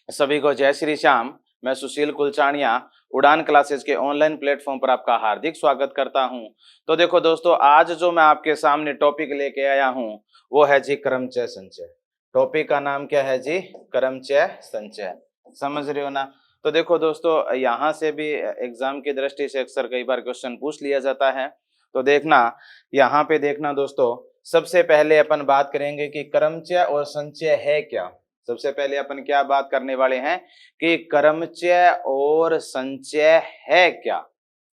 सभी को जय श्री श्याम। मैं सुशील कुलचानिया उड़ान क्लासेस के ऑनलाइन प्लेटफॉर्म पर आपका हार्दिक स्वागत करता हूं। तो देखो दोस्तों, आज जो मैं आपके सामने टॉपिक लेके आया हूं वो है जी क्रमचय संचय। टॉपिक का नाम क्या है जी? क्रमचय संचय। समझ रहे हो ना? तो देखो दोस्तों, यहाँ से भी एग्जाम की दृष्टि से अक्सर कई बार क्वेश्चन पूछ लिया जाता है। तो देखना, यहाँ पे देखना दोस्तों, सबसे पहले अपन बात करेंगे कि क्रमचय और संचय है क्या। सबसे पहले अपन क्या बात करने वाले हैं कि क्रमचय और संचय है क्या।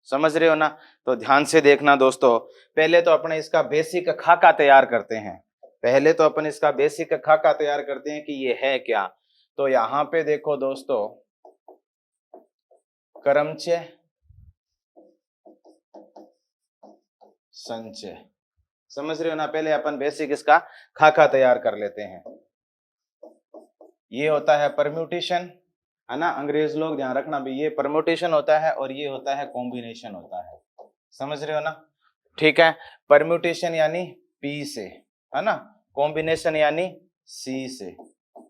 समझ रहे हो ना? तो ध्यान से देखना दोस्तों, पहले तो अपने इसका बेसिक खाका तैयार करते हैं। पहले तो अपन इसका बेसिक खाका तैयार करते हैं कि ये है क्या। तो यहाँ पे देखो दोस्तों, क्रमचय संचय, समझ रहे हो ना? पहले अपन बेसिक इसका खाका तैयार कर लेते हैं। ये होता है परम्यूटेशन, है ना? अंग्रेज लोग ध्यान रखना भी, ये परम्यूटेशन होता है और ये होता है कॉम्बिनेशन होता है। समझ रहे हो ना? ठीक है, परम्यूटेशन यानी P से, है ना? कॉम्बिनेशन यानी C से।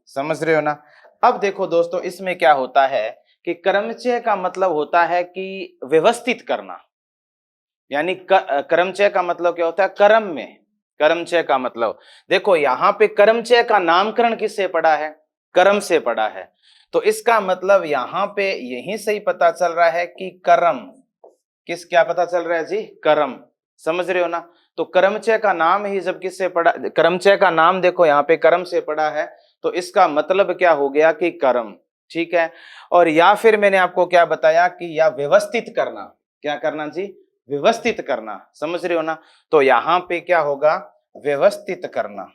समझ रहे हो ना? अब देखो दोस्तों, इसमें क्या होता है कि क्रमचय का मतलब होता है कि व्यवस्थित करना, यानी क्रमचय का मतलब क्या होता है? क्रम में। क्रमचय का मतलब देखो, यहाँ पे क्रमचय का नामकरण किससे पड़ा है? क्रम से पड़ा है। तो इसका मतलब यहाँ पे यही से ही पता चल रहा है कि क्रम किस, क्या पता चल रहा है जी? क्रम। समझ रहे हो ना? तो क्रमचय का नाम ही जब किससे पड़ा, क्रमचय का नाम देखो यहाँ पे क्रम से पड़ा है, तो इसका मतलब क्या हो गया कि क्रम। ठीक है, और या फिर मैंने आपको क्या बताया कि या व्यवस्थित करना। क्या करना जी? व्यवस्थित करना। समझ रहे हो ना? तो यहाँ पे क्या होगा? व्यवस्थित करना।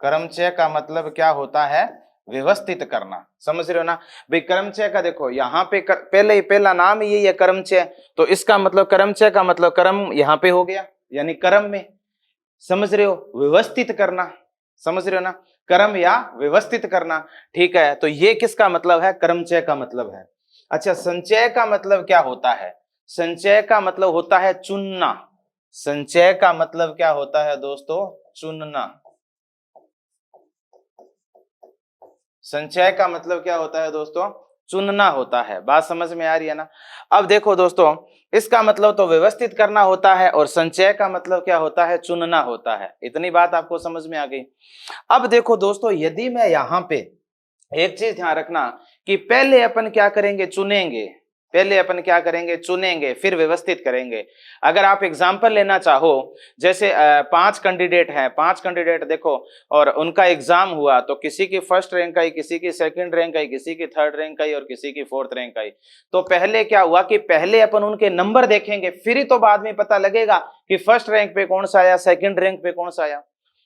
क्रमचय का मतलब क्या होता है? व्यवस्थित करना। समझ रहे हो ना भाई? क्रमचय का देखो यहाँ पे पहला नाम यही है क्रमचय, तो इसका मतलब क्रमचय का मतलब क्रम यहाँ पे हो गया, यानी क्रम में। समझ रहे हो? व्यवस्थित करना। समझ रहे हो ना? क्रम या व्यवस्थित करना। ठीक है, तो ये किसका मतलब है? क्रमचय का मतलब है। अच्छा, संचय का मतलब क्या होता है? संचय का मतलब होता है चुनना। संचय का मतलब क्या होता है दोस्तों? चुनना। संचय का मतलब क्या होता है दोस्तों? चुनना होता है। बात समझ में आ रही है ना? अब देखो दोस्तों, इसका मतलब तो व्यवस्थित करना होता है और संचय का मतलब क्या होता है? चुनना होता है। इतनी बात आपको समझ में आ गई। अब देखो दोस्तों, यदि मैं यहाँ पे एक चीज ध्यान रखना कि पहले अपन क्या करेंगे? चुनेंगे। पहले अपन क्या करेंगे? चुनेंगे, फिर व्यवस्थित करेंगे। अगर आप एग्जाम्पल लेना चाहो, जैसे 5 कैंडिडेट हैं, 5 कैंडिडेट देखो, और उनका एग्जाम हुआ, तो किसी की फर्स्ट रैंक आई, किसी की सेकंड रैंक आई, किसी की थर्ड रैंक आई और किसी की फोर्थ रैंक आई। तो पहले क्या हुआ कि पहले अपन उनके नंबर देखेंगे, फिर ही तो बाद में पता लगेगा कि फर्स्ट रैंक पे कौन सा आया, सेकंड रैंक पे कौन सा आया।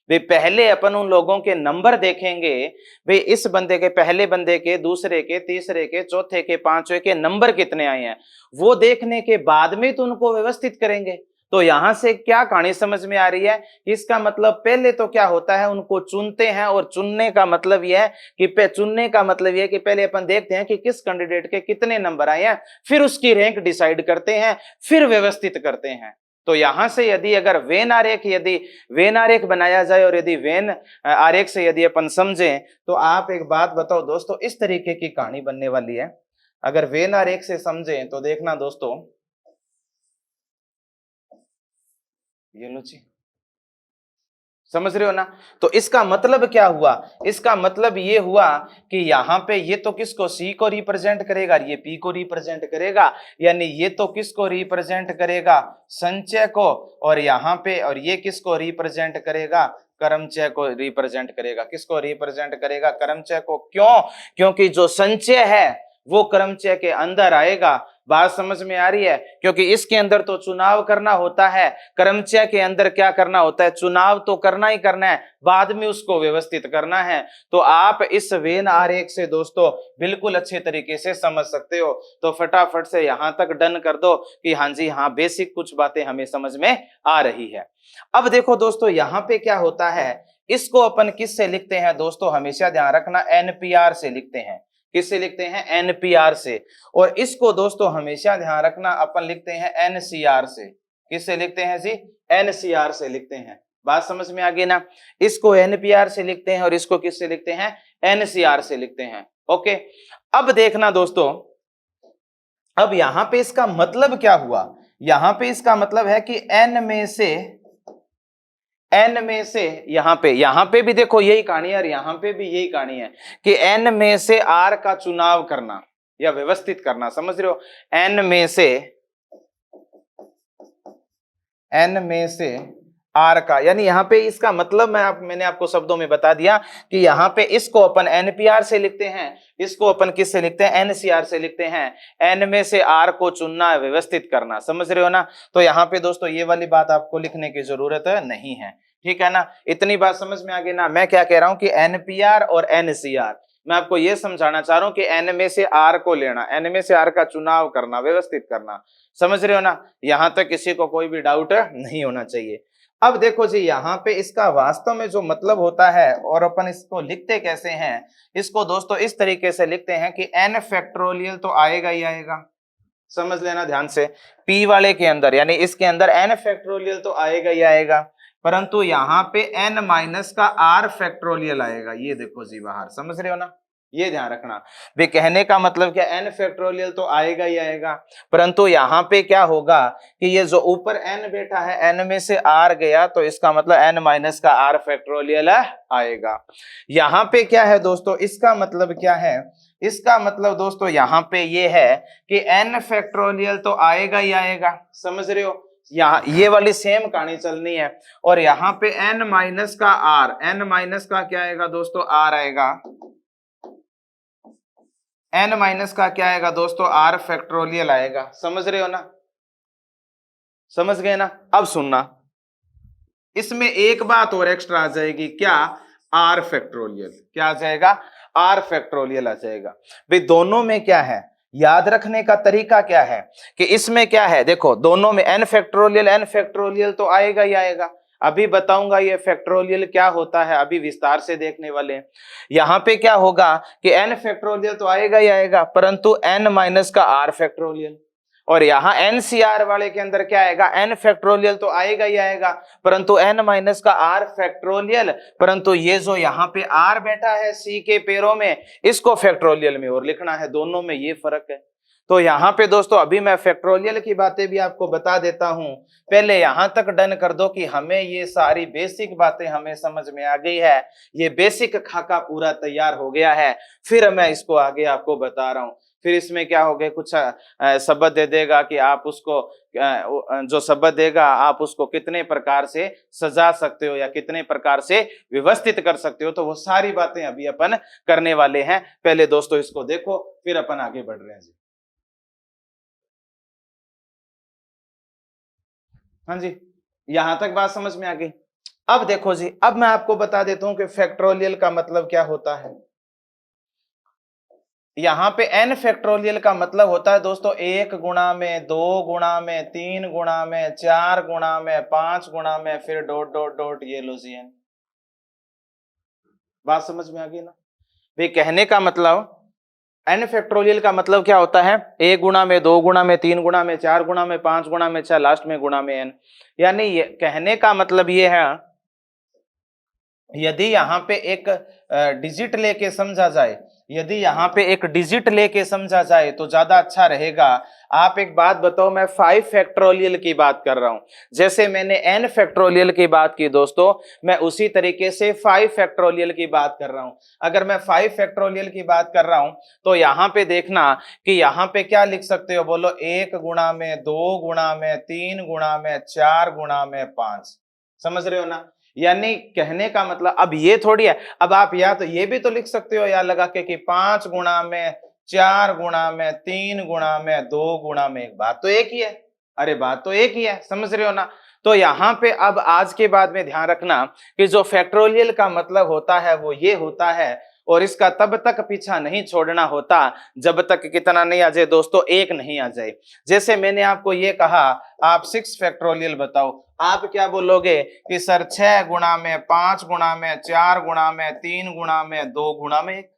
भाई पहले अपन उन लोगों के नंबर देखेंगे, भाई इस बंदे के, पहले बंदे के, दूसरे के, तीसरे के, चौथे के, पांचवे के नंबर कितने आए हैं, वो देखने के बाद में तो उनको व्यवस्थित करेंगे। तो यहां से क्या कहानी समझ में आ रही है? इसका मतलब पहले तो क्या होता है? उनको चुनते हैं, और चुनने का मतलब यह है कि चुनने का मतलब यह है कि पहले अपन देखते हैं कि किस कैंडिडेट के कितने नंबर आए हैं, फिर उसकी रैंक डिसाइड करते हैं, फिर व्यवस्थित करते हैं। तो यहां से यदि अगर वेन आरेख बनाया जाए, और यदि वेन आरेख से यदि अपन समझें, तो आप एक बात बताओ दोस्तों, इस तरीके की कहानी बनने वाली है। अगर वेन आरेख से समझें तो देखना दोस्तों, ये लो जी, समझ रहे हो ना? तो इसका मतलब क्या हुआ? इसका मतलब ये हुआ कि यहाँ पे ये तो किसको? सी को रिप्रेजेंट करेगा, ये पी को रिप्रेजेंट करेगा, यानी ये तो किसको रिप्रेजेंट करेगा? संचय को। और यहाँ पे, और ये किसको रिप्रेजेंट करेगा? क्रमचय को रिप्रेजेंट करेगा। किसको रिप्रेजेंट करेगा? क्रमचय को। क्यों? क्योंकि जो संचय है वो क्रमचय के अंदर आएगा। बात समझ में आ रही है? क्योंकि इसके अंदर तो चुनाव करना होता है, क्रमचय के अंदर क्या करना होता है? चुनाव तो करना ही करना है, बाद में उसको व्यवस्थित करना है। तो आप इस वेन आरेख से दोस्तों बिल्कुल अच्छे तरीके से समझ सकते हो। तो फटाफट से यहां तक डन कर दो कि हाँ जी हाँ, बेसिक कुछ बातें हमें समझ में आ रही है। अब देखो दोस्तों, यहाँ पे क्या होता है, इसको अपन किससे लिखते हैं दोस्तों? हमेशा ध्यान रखना, एनपीआर से लिखते हैं। किससे लिखते हैं? एनपीआर से। और इसको दोस्तों हमेशा ध्यान रखना, अपन लिखते हैं एनसीआर से। किससे लिखते हैं जी? एनसीआर से लिखते हैं। बात समझ में आ गई ना। इसको एनपीआर से लिखते हैं और इसको किससे लिखते हैं, एनसीआर से लिखते हैं। ओके, अब देखना दोस्तों, अब यहां पे इसका मतलब क्या हुआ, यहां पे इसका मतलब है कि एन में से यहां पे भी देखो यही कहानी है और यहां पे भी यही कहानी है कि एन में से आर का चुनाव करना या व्यवस्थित करना, समझ रहे हो। एन में से आर का, यानी यहां पे इसका मतलब मैंने आपको शब्दों में बता दिया कि यहां पे इसको अपन एनपीआर से लिखते हैं, इसको अपन किस से लिखते हैं, एनसीआर से लिखते हैं। एन में से आर को चुनना, व्यवस्थित करना, समझ रहे हो ना। तो यहाँ पे दोस्तों ये वाली बात आपको लिखने की जरूरत नहीं है, ठीक है ना। इतनी बात समझ में आ गई ना। मैं क्या कह रहा हूं कि एनपीआर और एनसीआर, मैं आपको यह समझाना चाह रहा हूं कि एन में से आर को लेना, एन में से आर का चुनाव करना, व्यवस्थित करना, समझ रहे हो ना। यहां तक किसी को कोई भी डाउट नहीं होना चाहिए। अब देखो जी, यहाँ पे इसका वास्तव में जो मतलब होता है और अपन इसको लिखते कैसे हैं, इसको दोस्तों इस तरीके से लिखते हैं कि n फैक्टोरियल तो आएगा ही आएगा, समझ लेना ध्यान से। p वाले के अंदर यानी इसके अंदर n फैक्टोरियल तो आएगा ही आएगा, परंतु यहाँ पे n माइनस का r फैक्टोरियल आएगा। ये देखो जी बाहर, समझ रहे हो ना, ये ध्यान रखना। वे कहने का मतलब क्या, n फैक्टोरियल तो आएगा ही आएगा, परंतु यहाँ पे क्या होगा कि ये जो ऊपर n बैठा है, n में से r गया तो इसका मतलब n माइनस का r फैक्टोरियल आएगा। यहाँ पे क्या है दोस्तों, इसका मतलब क्या है, इसका मतलब दोस्तों यहाँ पे ये है कि n फैक्टोरियल तो आएगा ही आएगा, समझ रहे हो। यहाँ ये वाली सेम कहानी चलनी है। और यहाँ पे n माइनस का r, n माइनस का क्या आएगा दोस्तों, r आएगा। n माइनस का क्या आएगा दोस्तों, r फैक्टोरियल आएगा, समझ रहे हो ना, समझ गए ना। अब सुनना, इसमें एक बात और एक्स्ट्रा आ जाएगी, क्या, r फैक्टोरियल, क्या आ जाएगा, r फैक्टोरियल आ जाएगा। भाई दोनों में क्या है, याद रखने का तरीका क्या है कि इसमें क्या है, देखो दोनों में n फैक्टोरियल तो आएगा ही आएगा। अभी बताऊंगा ये फैक्टोरियल क्या होता है, अभी विस्तार से देखने वाले हैं। यहां पे क्या होगा कि n फैक्टोरियल तो आएगा ही आएगा, परंतु n माइनस का r फैक्टोरियल। और यहाँ एनसीआर वाले के अंदर क्या आएगा, n फैक्टोरियल तो आएगा ही आएगा, परंतु n माइनस का r फैक्टोरियल। परंतु ये जो यहाँ पे r बैठा है c के पैरों में, इसको फैक्टोरियल में और लिखना है, दोनों में ये फर्क है। तो यहाँ पे दोस्तों अभी मैं फैक्टोरियल की बातें भी आपको बता देता हूं, पहले यहां तक डन कर दो कि हमें ये सारी बेसिक बातें हमें समझ में आ गई है, ये बेसिक खाका पूरा तैयार हो गया है। फिर मैं इसको आगे आपको बता रहा हूं। फिर इसमें क्या हो गया, कुछ शब्द दे देगा कि आप उसको जो शब्द देगा आप उसको कितने प्रकार से सजा सकते हो या कितने प्रकार से व्यवस्थित कर सकते हो, तो वो सारी बातें अभी अपन करने वाले हैं। पहले दोस्तों इसको देखो, फिर अपन आगे बढ़ रहे हैं जी। हाँ जी, यहां तक बात समझ में आ गई। अब देखो जी, अब मैं आपको बता देता हूं कि फैक्टोरियल का मतलब क्या होता है। यहां पे n फैक्टोरियल का मतलब होता है दोस्तों 1 गुणा में, 2 गुणा में, 3 गुणा में, 4 गुणा में, 5 गुणा में, फिर डॉट डॉट डॉट, ये लो जी n। बात समझ में आ गई ना। भाई कहने का मतलब n फैक्टोरियल का मतलब क्या होता है, 1 गुणा में, 2 गुणा में, 3 गुणा में, 4 गुणा में, 5 गुणा में, 6 लास्ट में गुणा में n। यानी ये कहने का मतलब ये है, यदि यहाँ पे एक डिजिट लेके समझा जाए, यदि यहाँ पे एक डिजिट लेके समझा जाए तो ज्यादा अच्छा रहेगा। आप एक बात बताओ, मैं 5 फैक्टोरियल की बात कर रहा हूं, जैसे मैंने n फैक्टोरियल की बात की दोस्तों, मैं उसी तरीके से 5 फैक्टोरियल की बात कर रहा हूं। अगर मैं 5 फैक्टोरियल की बात कर रहा हूं तो यहाँ पे देखना कि यहाँ पे क्या लिख सकते हो, बोलो 1 गुणा में, 2 गुणा में, 3 गुणा में, 4 गुणा में 5। समझ रहे हो ना। यानी कहने का मतलब अब ये थोड़ी है, अब आप या तो ये भी तो लिख सकते हो या लगा के कि 5 गुणा में, 4 गुणा में, 3 गुणा में, 2 गुणा में, एक बात तो एक ही है। अरे बात तो एक ही है, समझ रहे हो ना। तो यहाँ पे अब आज के बाद में ध्यान रखना कि जो फैक्टोरियल का मतलब होता है वो ये होता है, और इसका तब तक पीछा नहीं छोड़ना होता जब तक कितना नहीं आ जाए दोस्तों, 1 नहीं आ जाए। जैसे मैंने आपको ये कहा, आप 6 फैक्टोरियल बताओ, आप क्या बोलोगे कि सर 6 गुणा में, 5 गुणा में, 4 गुणा में, 3 गुणा में, 2 गुणा में 1।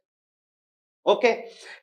ओके।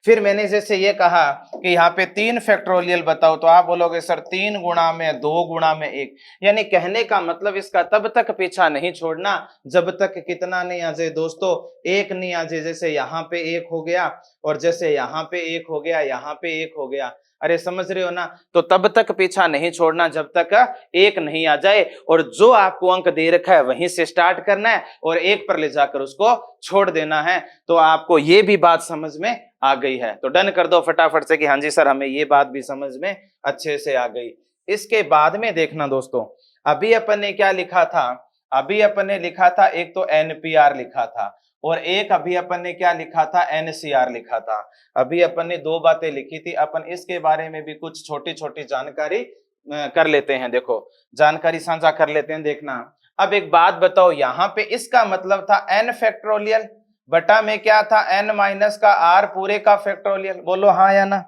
फिर मैंने जैसे ये कहा कि यहाँ पे 3 फैक्टोरियल बताओ, तो आप बोलोगे सर 3 गुणा में 2 गुणा में 1, यानी कहने का मतलब इसका तब तक पीछा नहीं छोड़ना जब तक कितना नहीं आ जाए दोस्तों, 1 नहीं आ जाए। जैसे यहाँ पे 1 हो गया और जैसे यहाँ पे 1 हो गया, यहाँ पे 1 हो गया, अरे समझ रहे हो ना। तो तब तक पीछा नहीं छोड़ना जब तक 1 नहीं आ जाए, और जो आपको अंक दे रखा है वहीं से स्टार्ट करना है और 1 पर ले जाकर उसको छोड़ देना है। तो आपको ये भी बात समझ में आ गई है, तो डन कर दो फटाफट से कि हाँ जी सर हमें ये बात भी समझ में अच्छे से आ गई। इसके बाद में देखना दोस्तों, अभी अपन ने क्या लिखा था, अभी अपन ने लिखा था एक तो एनपीआर लिखा था और एक अभी अपन ने क्या लिखा था, एनसीआर लिखा था। अभी अपन ने 2 बातें लिखी थी, अपन इसके बारे में भी कुछ छोटी छोटी जानकारी कर लेते हैं। देखो जानकारी साझा कर लेते हैं, देखना। अब एक बात बताओ, यहाँ पे इसका मतलब था n फैक्टोरियल बटा में क्या था, n माइनस का r पूरे का फैक्टोरियल, बोलो हाँ या ना।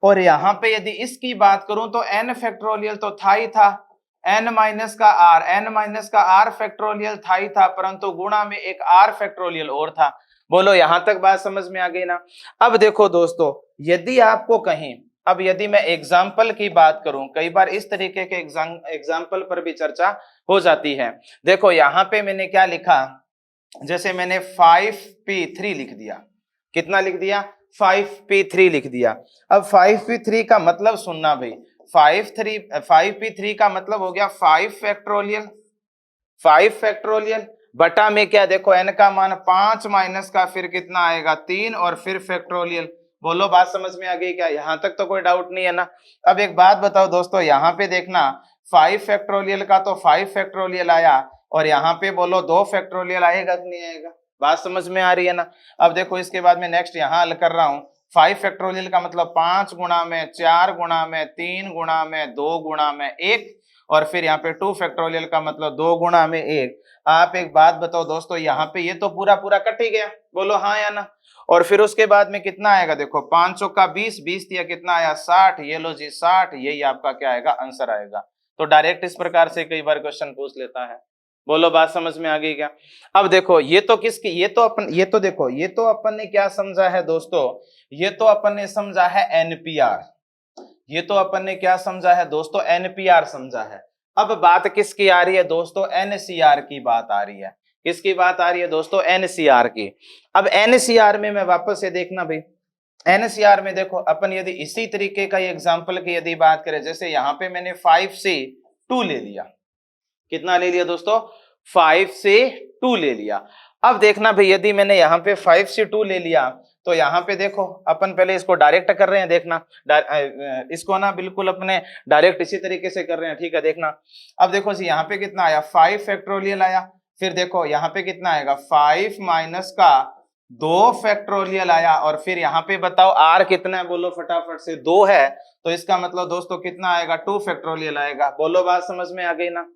और यहाँ पे यदि इसकी बात करूं तो n फैक्टोरियल तो था ही था, n माइनस का r फैक्टोरियल था ही था, परंतु गुणा में एक r फैक्टोरियल और था। बोलो यहां तक बात समझ में आ गई ना। अब देखो दोस्तों, यदि आपको कहीं, अब यदि मैं एग्जाम्पल की बात करूं, कई बार इस तरीके के एग्जाम्पल पर भी चर्चा हो जाती है। देखो यहाँ पे मैंने क्या लिखा, जैसे मैंने 5p3 लिख दिया, कितना लिख दिया, 5p3 लिख दिया। अब 5p3 का मतलब सुनना भाई, 5p3 का मतलब हो गया 5 फैक्टोरियल, 5 फैक्टोरियल बटा में क्या, देखो n का मान 5 माइनस का फिर कितना आएगा 3 और फिर फैक्टोरियल। बोलो बात समझ में आ गई क्या, यहां तक तो कोई डाउट नहीं है ना। अब एक बात बताओ दोस्तों, यहाँ पे देखना 5 फैक्टोरियल का तो 5 फैक्टोरियल आया और यहाँ पे बोलो 2 फैक्टोरियल आएगा कि नहीं आएगा, बात समझ में आ रही है ना। अब देखो इसके बाद में नेक्स्ट यहाँ हल कर रहा हूँ, 5 फैक्टोरियल का मतलब 5 गुणा में 4 गुणा में 3 गुणा में 2 गुणा में 1, और फिर यहाँ पे 2 फैक्टोरियल का मतलब 2 गुणा में 1। आप एक बात बताओ दोस्तों, यहाँ पे ये तो पूरा पूरा कट ही गया, बोलो हाँ या ना। और फिर उसके बाद में कितना आएगा, देखो 5 चौका 20, 20 दिया कितना आया 60, ये लो जी 60, यही आपका क्या आएगा, आंसर आएगा। तो डायरेक्ट इस प्रकार से कई बार क्वेश्चन पूछ लेता है। बोलो बात समझ में आ गई क्या। अब देखो ये तो किसकी, ये तो अपन, ये तो देखो ये तो अपन ने क्या समझा है दोस्तों, ये तो अपन ने समझा है एनपीआर, ये तो अपन ने क्या समझा है दोस्तों, एनपीआर समझा है। अब बात किसकी आ रही है दोस्तों, एनसीआर की बात आ रही है। किसकी बात आ रही है दोस्तों, एनसीआर की। अब एनसीआर में मैं वापस से देखना भाई, एनसीआर में देखो अपन यदि इसी तरीके का एग्जांपल की यदि बात करें, जैसे यहाँ पे मैंने 5 से 2 ले लिया, कितना ले लिया दोस्तों, 5 से 2 ले लिया। अब देखना भाई यदि मैंने यहाँ पे 5 से 2 ले लिया, तो यहाँ पे देखो अपन पहले इसको डायरेक्ट कर रहे हैं, देखना इसको ना बिल्कुल अपने डायरेक्ट इसी तरीके से कर रहे हैं, ठीक है। देखना अब देखो जी यहाँ पे कितना आया, 5 फैक्टोरियल आया, फिर देखो यहाँ पे कितना आएगा 5 माइनस का 2 फैक्टोरियल आया, और फिर यहाँ पे बताओ r कितना है, बोलो फटाफट से, 2 है, तो इसका मतलब दोस्तों कितना आएगा, 2 फैक्टोरियल आएगा। बोलो बात समझ में आ गई ना।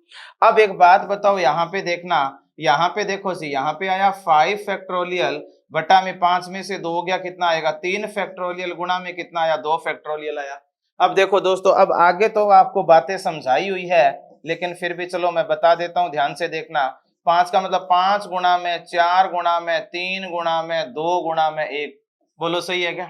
अब एक बात बताओ, यहाँ पे देखना, यहाँ पे देखो जी यहाँ पे आया 5 फैक्टोरियल बटा में 5 में से 2 हो गया, कितना आएगा 3 फैक्टोरियल, गुणा में कितना आया 2 फैक्टोरियल आया। अब देखो दोस्तों, अब आगे तो आपको बातें समझाई हुई है, लेकिन फिर भी चलो मैं बता देता हूं, ध्यान से देखना। 5 का मतलब 5 गुणा में 4 गुणा में 3 गुणा में 2 गुणा में 1, बोलो सही है क्या,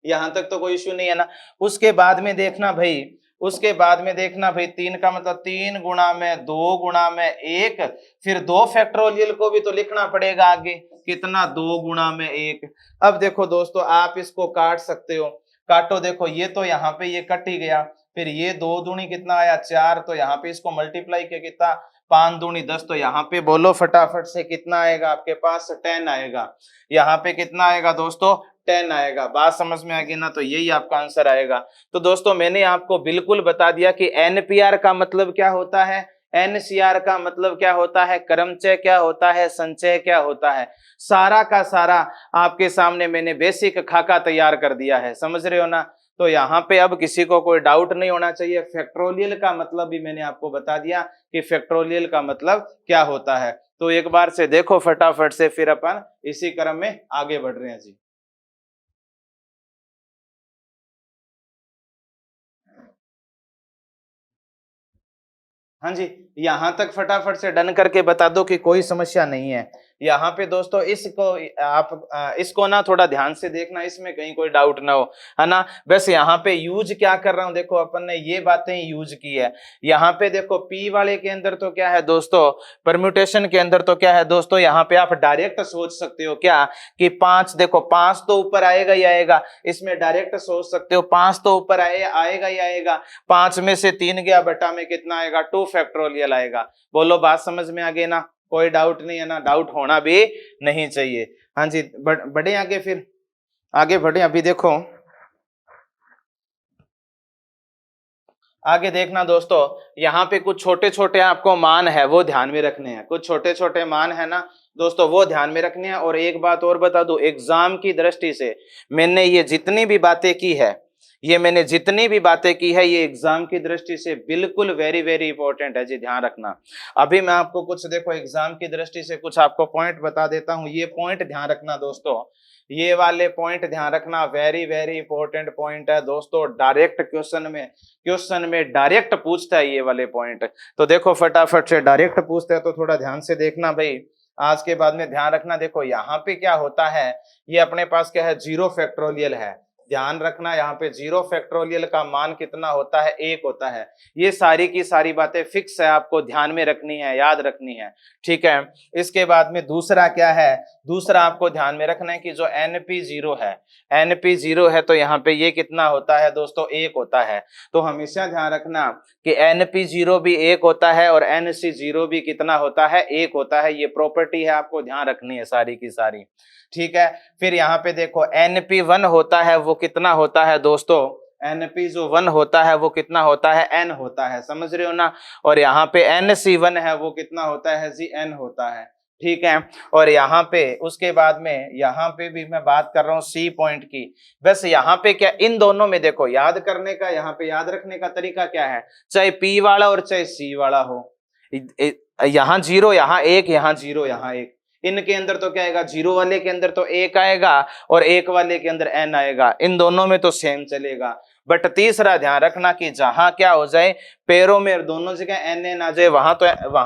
यहां तक तो कोई इश्यू नहीं है ना। उसके बाद में देखना भाई, उसके बाद में देखना भाई 3 का मतलब 3 गुणा में 2 गुणा में 1, फिर 2 फैक्टोरियल को भी तो लिखना पड़ेगा आगे, कितना 2 गुणा में 1। अब देखो दोस्तों आप इसको काट सकते हो, काटो, देखो ये तो यहाँ पे ये कट ही गया, फिर ये 2 दूनी कितना आया 4, तो यहाँ पे इसको मल्टीप्लाई किया कितना 5 दूनी 10, तो यहाँ पे बोलो फटाफट से कितना आएगा आपके पास 10 आएगा। यहाँ पे कितना आएगा दोस्तों 10 आएगा। बात समझ में आ गई ना, तो यही आपका आंसर आएगा। तो दोस्तों मैंने आपको बिल्कुल बता दिया कि एनपीआर का मतलब क्या होता है, एनसीआर का मतलब क्या होता है, क्रमचय क्या होता है, संचय क्या होता है, सारा का सारा आपके सामने मैंने बेसिक खाका तैयार कर दिया है, समझ रहे हो ना। तो यहाँ पे अब किसी को कोई डाउट नहीं होना चाहिए। फैक्टोरियल का मतलब भी मैंने आपको बता दिया कि फैक्टोरियल का मतलब क्या होता है। तो एक बार से देखो फटाफट से, फिर अपन इसी क्रम में आगे बढ़ रहे हैं जी। हाँ जी, यहां तक फटाफट से डन करके बता दो कि कोई समस्या नहीं है। यहाँ पे दोस्तों इसको आप इसको ना थोड़ा ध्यान से देखना, इसमें कहीं कोई डाउट ना हो, है ना। बस यहाँ पे यूज क्या कर रहा हूं, देखो अपन ने ये बातें यूज की है। यहाँ पे देखो पी वाले के अंदर तो क्या है दोस्तों, परम्यूटेशन के अंदर तो क्या है दोस्तों, यहाँ पे आप डायरेक्ट सोच सकते हो क्या कि 5, देखो 5 तो ऊपर आएगा ही आएगा, इसमें डायरेक्ट सोच सकते हो 5 तो ऊपर आएगा ही आएगा। 5 में से 3 गया, बटा में कितना आएगा, 2 फैक्टोरियल आएगा। बोलो बात समझ में आ गई ना, कोई डाउट नहीं है ना, डाउट होना भी नहीं चाहिए। हाँ जी, बढ़े आगे, फिर आगे बढ़े। अभी देखो आगे देखना दोस्तों, यहाँ पे कुछ छोटे छोटे आपको मान है वो ध्यान में रखने हैं, कुछ छोटे छोटे मान है ना दोस्तों, वो ध्यान में रखने हैं। और एक बात और बता दूं, एग्जाम की दृष्टि से मैंने ये जितनी भी बातें की है, ये मैंने जितनी भी बातें की है, ये एग्जाम की दृष्टि से बिल्कुल वेरी वेरी इंपॉर्टेंट है जी, ध्यान रखना। अभी मैं आपको कुछ देखो एग्जाम की दृष्टि से कुछ आपको पॉइंट बता देता हूं, ये पॉइंट ध्यान रखना दोस्तों, ये वाले पॉइंट ध्यान रखना, वेरी वेरी इंपॉर्टेंट पॉइंट है दोस्तों। डायरेक्ट क्वेश्चन में डायरेक्ट पूछता है ये वाले पॉइंट। तो देखो फटाफट से डायरेक्ट पूछता है, तो थोड़ा ध्यान से देखना भाई, आज के बाद में ध्यान रखना। देखो यहाँ पे क्या होता है, ये अपने पास क्या है, 0 फैक्टोरियल है, ध्यान रखना। यहाँ पे 0 फैक्टोरियल का मान कितना होता है, 1 होता है। ये सारी की सारी बातें फिक्स है, आपको ध्यान में रखनी है, याद रखनी है, ठीक है। इसके बाद में दूसरा क्या है, दूसरा आपको ध्यान में रखना है कि जो NP0 है, NP0 है, तो यहाँ पे ये कितना होता है दोस्तों, 1 होता है। तो हमेशा ध्यान रखना कि NP0 भी 1 होता है और NC0 भी कितना होता है, 1 होता है। ये प्रॉपर्टी है, आपको ध्यान रखनी है सारी की सारी, ठीक है। फिर यहाँ पे देखो NP1 होता है, वो कितना होता है दोस्तों, NP जो 1 होता है वो कितना होता है, N होता है, समझ रहे हो ना। और यहाँ पे NC1 है, वो कितना होता है जी, N होता है, ठीक है। और यहाँ पे उसके बाद में यहाँ पे भी मैं बात कर रहा हूँ C पॉइंट की। बस यहाँ पे क्या, इन दोनों में देखो याद करने का, यहाँ पे याद रखने का तरीका क्या है, चाहे P वाला और चाहे C वाला हो, यहाँ 0 यहाँ 1, यहाँ 0 यहाँ 1, इनके अंदर तो क्या आएगा, 0 वाले के अंदर तो 1 आएगा और 1 वाले के अंदर N आएगा, इन दोनों में तो सेम चलेगा। बट तीसरा ध्यान रखना कि जहां क्या हो जाए, पैरों में दोनों जगह N आ जाए, वहां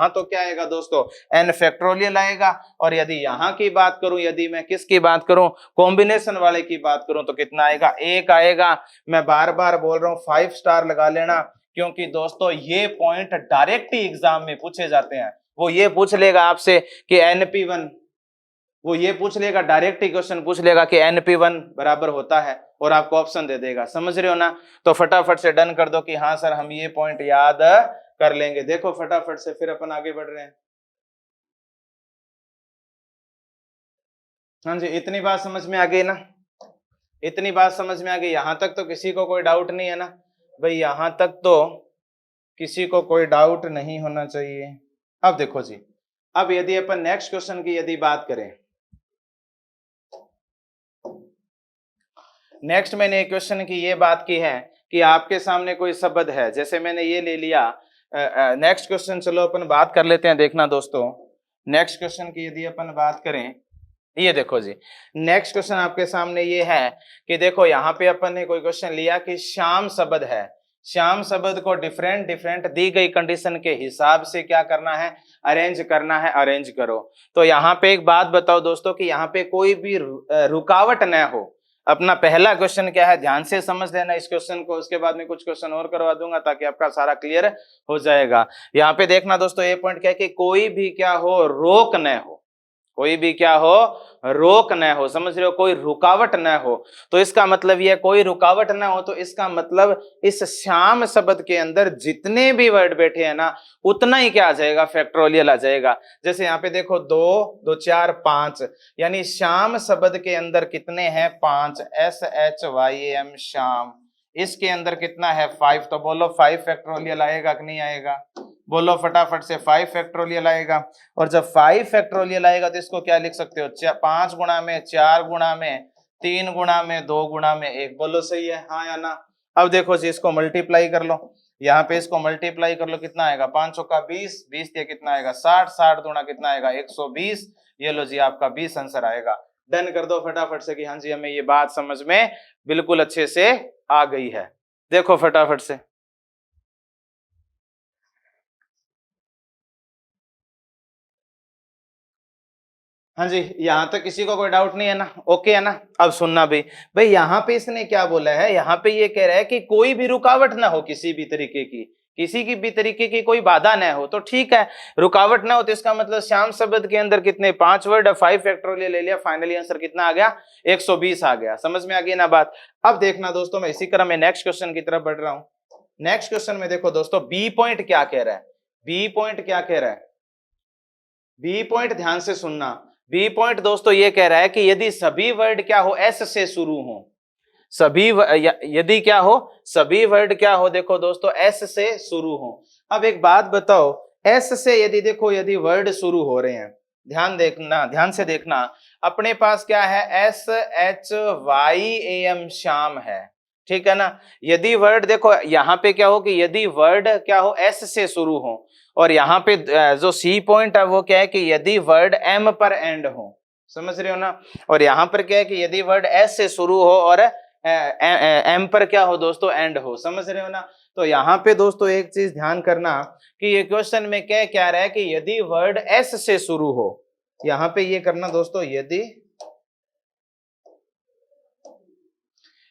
तो क्या आएगा दोस्तों, N फैक्टोरियल आएगा। और यदि यहाँ की बात करूं, यदि मैं किसकी बात करूं, कॉम्बिनेशन वाले की बात करूं, तो कितना आएगा, 1 आएगा। मैं बार बार बोल रहा हूं 5 स्टार लगा लेना, क्योंकि दोस्तों ये पॉइंट डायरेक्ट ही एग्जाम में पूछे जाते हैं। वो ये पूछ लेगा आपसे कि NP1, वो ये पूछ लेगा, डायरेक्ट ही क्वेश्चन पूछ लेगा कि NP1 बराबर होता है, और आपको ऑप्शन दे देगा, समझ रहे हो ना। तो फटाफट से डन कर दो कि हाँ सर हम ये पॉइंट याद कर लेंगे। देखो फटाफट से फिर अपन आगे बढ़ रहे हैं। हाँ जी, इतनी बात समझ में आ गई ना, इतनी बात समझ में आ गई, यहां तक तो किसी को कोई डाउट नहीं है ना भाई, यहां तक तो किसी को कोई डाउट नहीं होना चाहिए। अब देखो जी, अब यदि अपन नेक्स्ट क्वेश्चन की यदि बात करें, नेक्स्ट मैंने एक क्वेश्चन की ये बात की है कि आपके सामने कोई शब्द है, जैसे मैंने ये ले लिया। नेक्स्ट क्वेश्चन चलो अपन बात कर लेते हैं, देखना दोस्तों, नेक्स्ट क्वेश्चन की यदि अपन बात करें, ये देखो जी, नेक्स्ट क्वेश्चन आपके सामने ये है कि देखो यहाँ पे अपन ने कोई क्वेश्चन लिया कि श्याम शब्द है, श्याम शब्द को डिफरेंट डिफरेंट दी गई कंडीशन के हिसाब से क्या करना है, अरेंज करना है, अरेंज करो। तो यहाँ पे एक बात बताओ दोस्तों कि यहाँ पे कोई भी रुकावट न हो। अपना पहला क्वेश्चन क्या है, ध्यान से समझ लेना इस क्वेश्चन को, उसके बाद में कुछ क्वेश्चन और करवा दूंगा ताकि आपका सारा क्लियर हो जाएगा। यहाँ पे देखना दोस्तों, ये पॉइंट क्या है कि कोई भी क्या हो, रोक न हो, कोई भी क्या हो, रोक न हो, समझ रहे हो, कोई रुकावट न हो। तो इसका मतलब यह, कोई रुकावट न हो, तो इसका मतलब इस श्याम शब्द के अंदर जितने भी वर्ड बैठे हैं ना, उतना ही क्या आ जाएगा, फैक्टोरियल आ जाएगा। जैसे यहाँ पे देखो 2 2 4 5, यानी श्याम शब्द के अंदर कितने हैं, 5, SHYAM श्याम, इसके अंदर कितना है, 5। तो बोलो 5 फैक्टोरियल आएगा कि नहीं आएगा, बोलो फटाफट से, 5 फैक्टोरियल आएगा। और जब 5 फैक्टोरियल आएगा तो इसको क्या लिख सकते हो, 5 गुणा में, 4 गुणा में, 3 गुणा में, 2 गुणा में 1। बोलो सही है, हाँ या ना। अब देखो जी, इसको मल्टीप्लाई कर लो, यहाँ पे इसको मल्टीप्लाई कर लो, कितना आएगा, 5 चौका 20, 20 ये कितना आएगा 60, 60 दूना कितना आएगा 120। ये लो जी, आपका 20 आंसर आएगा। डन कर दो फटाफट से कि हाँ जी हमें ये बात समझ में बिल्कुल अच्छे से आ गई है। देखो फटाफट से, हाँ जी, यहाँ तक किसी को कोई डाउट नहीं है ना? ओके है ना? अब सुनना भाई यहाँ पे इसने क्या बोला है, यहाँ पे ये कह रहा है कि कोई भी रुकावट ना हो किसी भी तरीके की, किसी की भी तरीके की कोई बाधा ना हो, तो ठीक है, रुकावट ना हो तो इसका मतलब श्याम शब्द के अंदर कितने 5 वर्ड, 5 फैक्टोरियल ले लिया, फाइनली आंसर कितना आ गया, 120 आ गया। समझ में आ गई ना बात? अब देखना दोस्तों, मैं इसी क्रम में नेक्स्ट क्वेश्चन की तरफ बढ़ रहा हूं। नेक्स्ट क्वेश्चन में देखो दोस्तों, बी पॉइंट क्या कह रहा है, बी पॉइंट क्या कह रहा है, बी पॉइंट ध्यान से सुनना। बी पॉइंट दोस्तों ये कह रहा है कि यदि सभी वर्ड क्या हो, एस से शुरू हो, सभी यदि क्या हो, सभी वर्ड क्या हो, देखो दोस्तों एस से शुरू हो। अब एक बात बताओ, एस से यदि देखो, यदि वर्ड शुरू हो रहे हैं, ध्यान देखना, ध्यान से देखना, अपने पास क्या है, S H Y A M Shyam है, ठीक है ना? यदि वर्ड देखो यहाँ पे क्या हो कि यदि वर्ड क्या हो, एस से शुरू हो, और यहाँ पे जो सी पॉइंट है वो क्या है कि यदि वर्ड एम पर एंड हो, समझ रहे हो ना? और यहाँ पर क्या है कि यदि वर्ड एस से शुरू हो और एम पर क्या हो दोस्तों, एंड हो, समझ रहे हो ना? तो यहाँ पे दोस्तों एक चीज ध्यान करना कि ये क्वेश्चन में क्या रहा है कि यदि वर्ड एस से शुरू हो, यहाँ पे ये करना दोस्तों,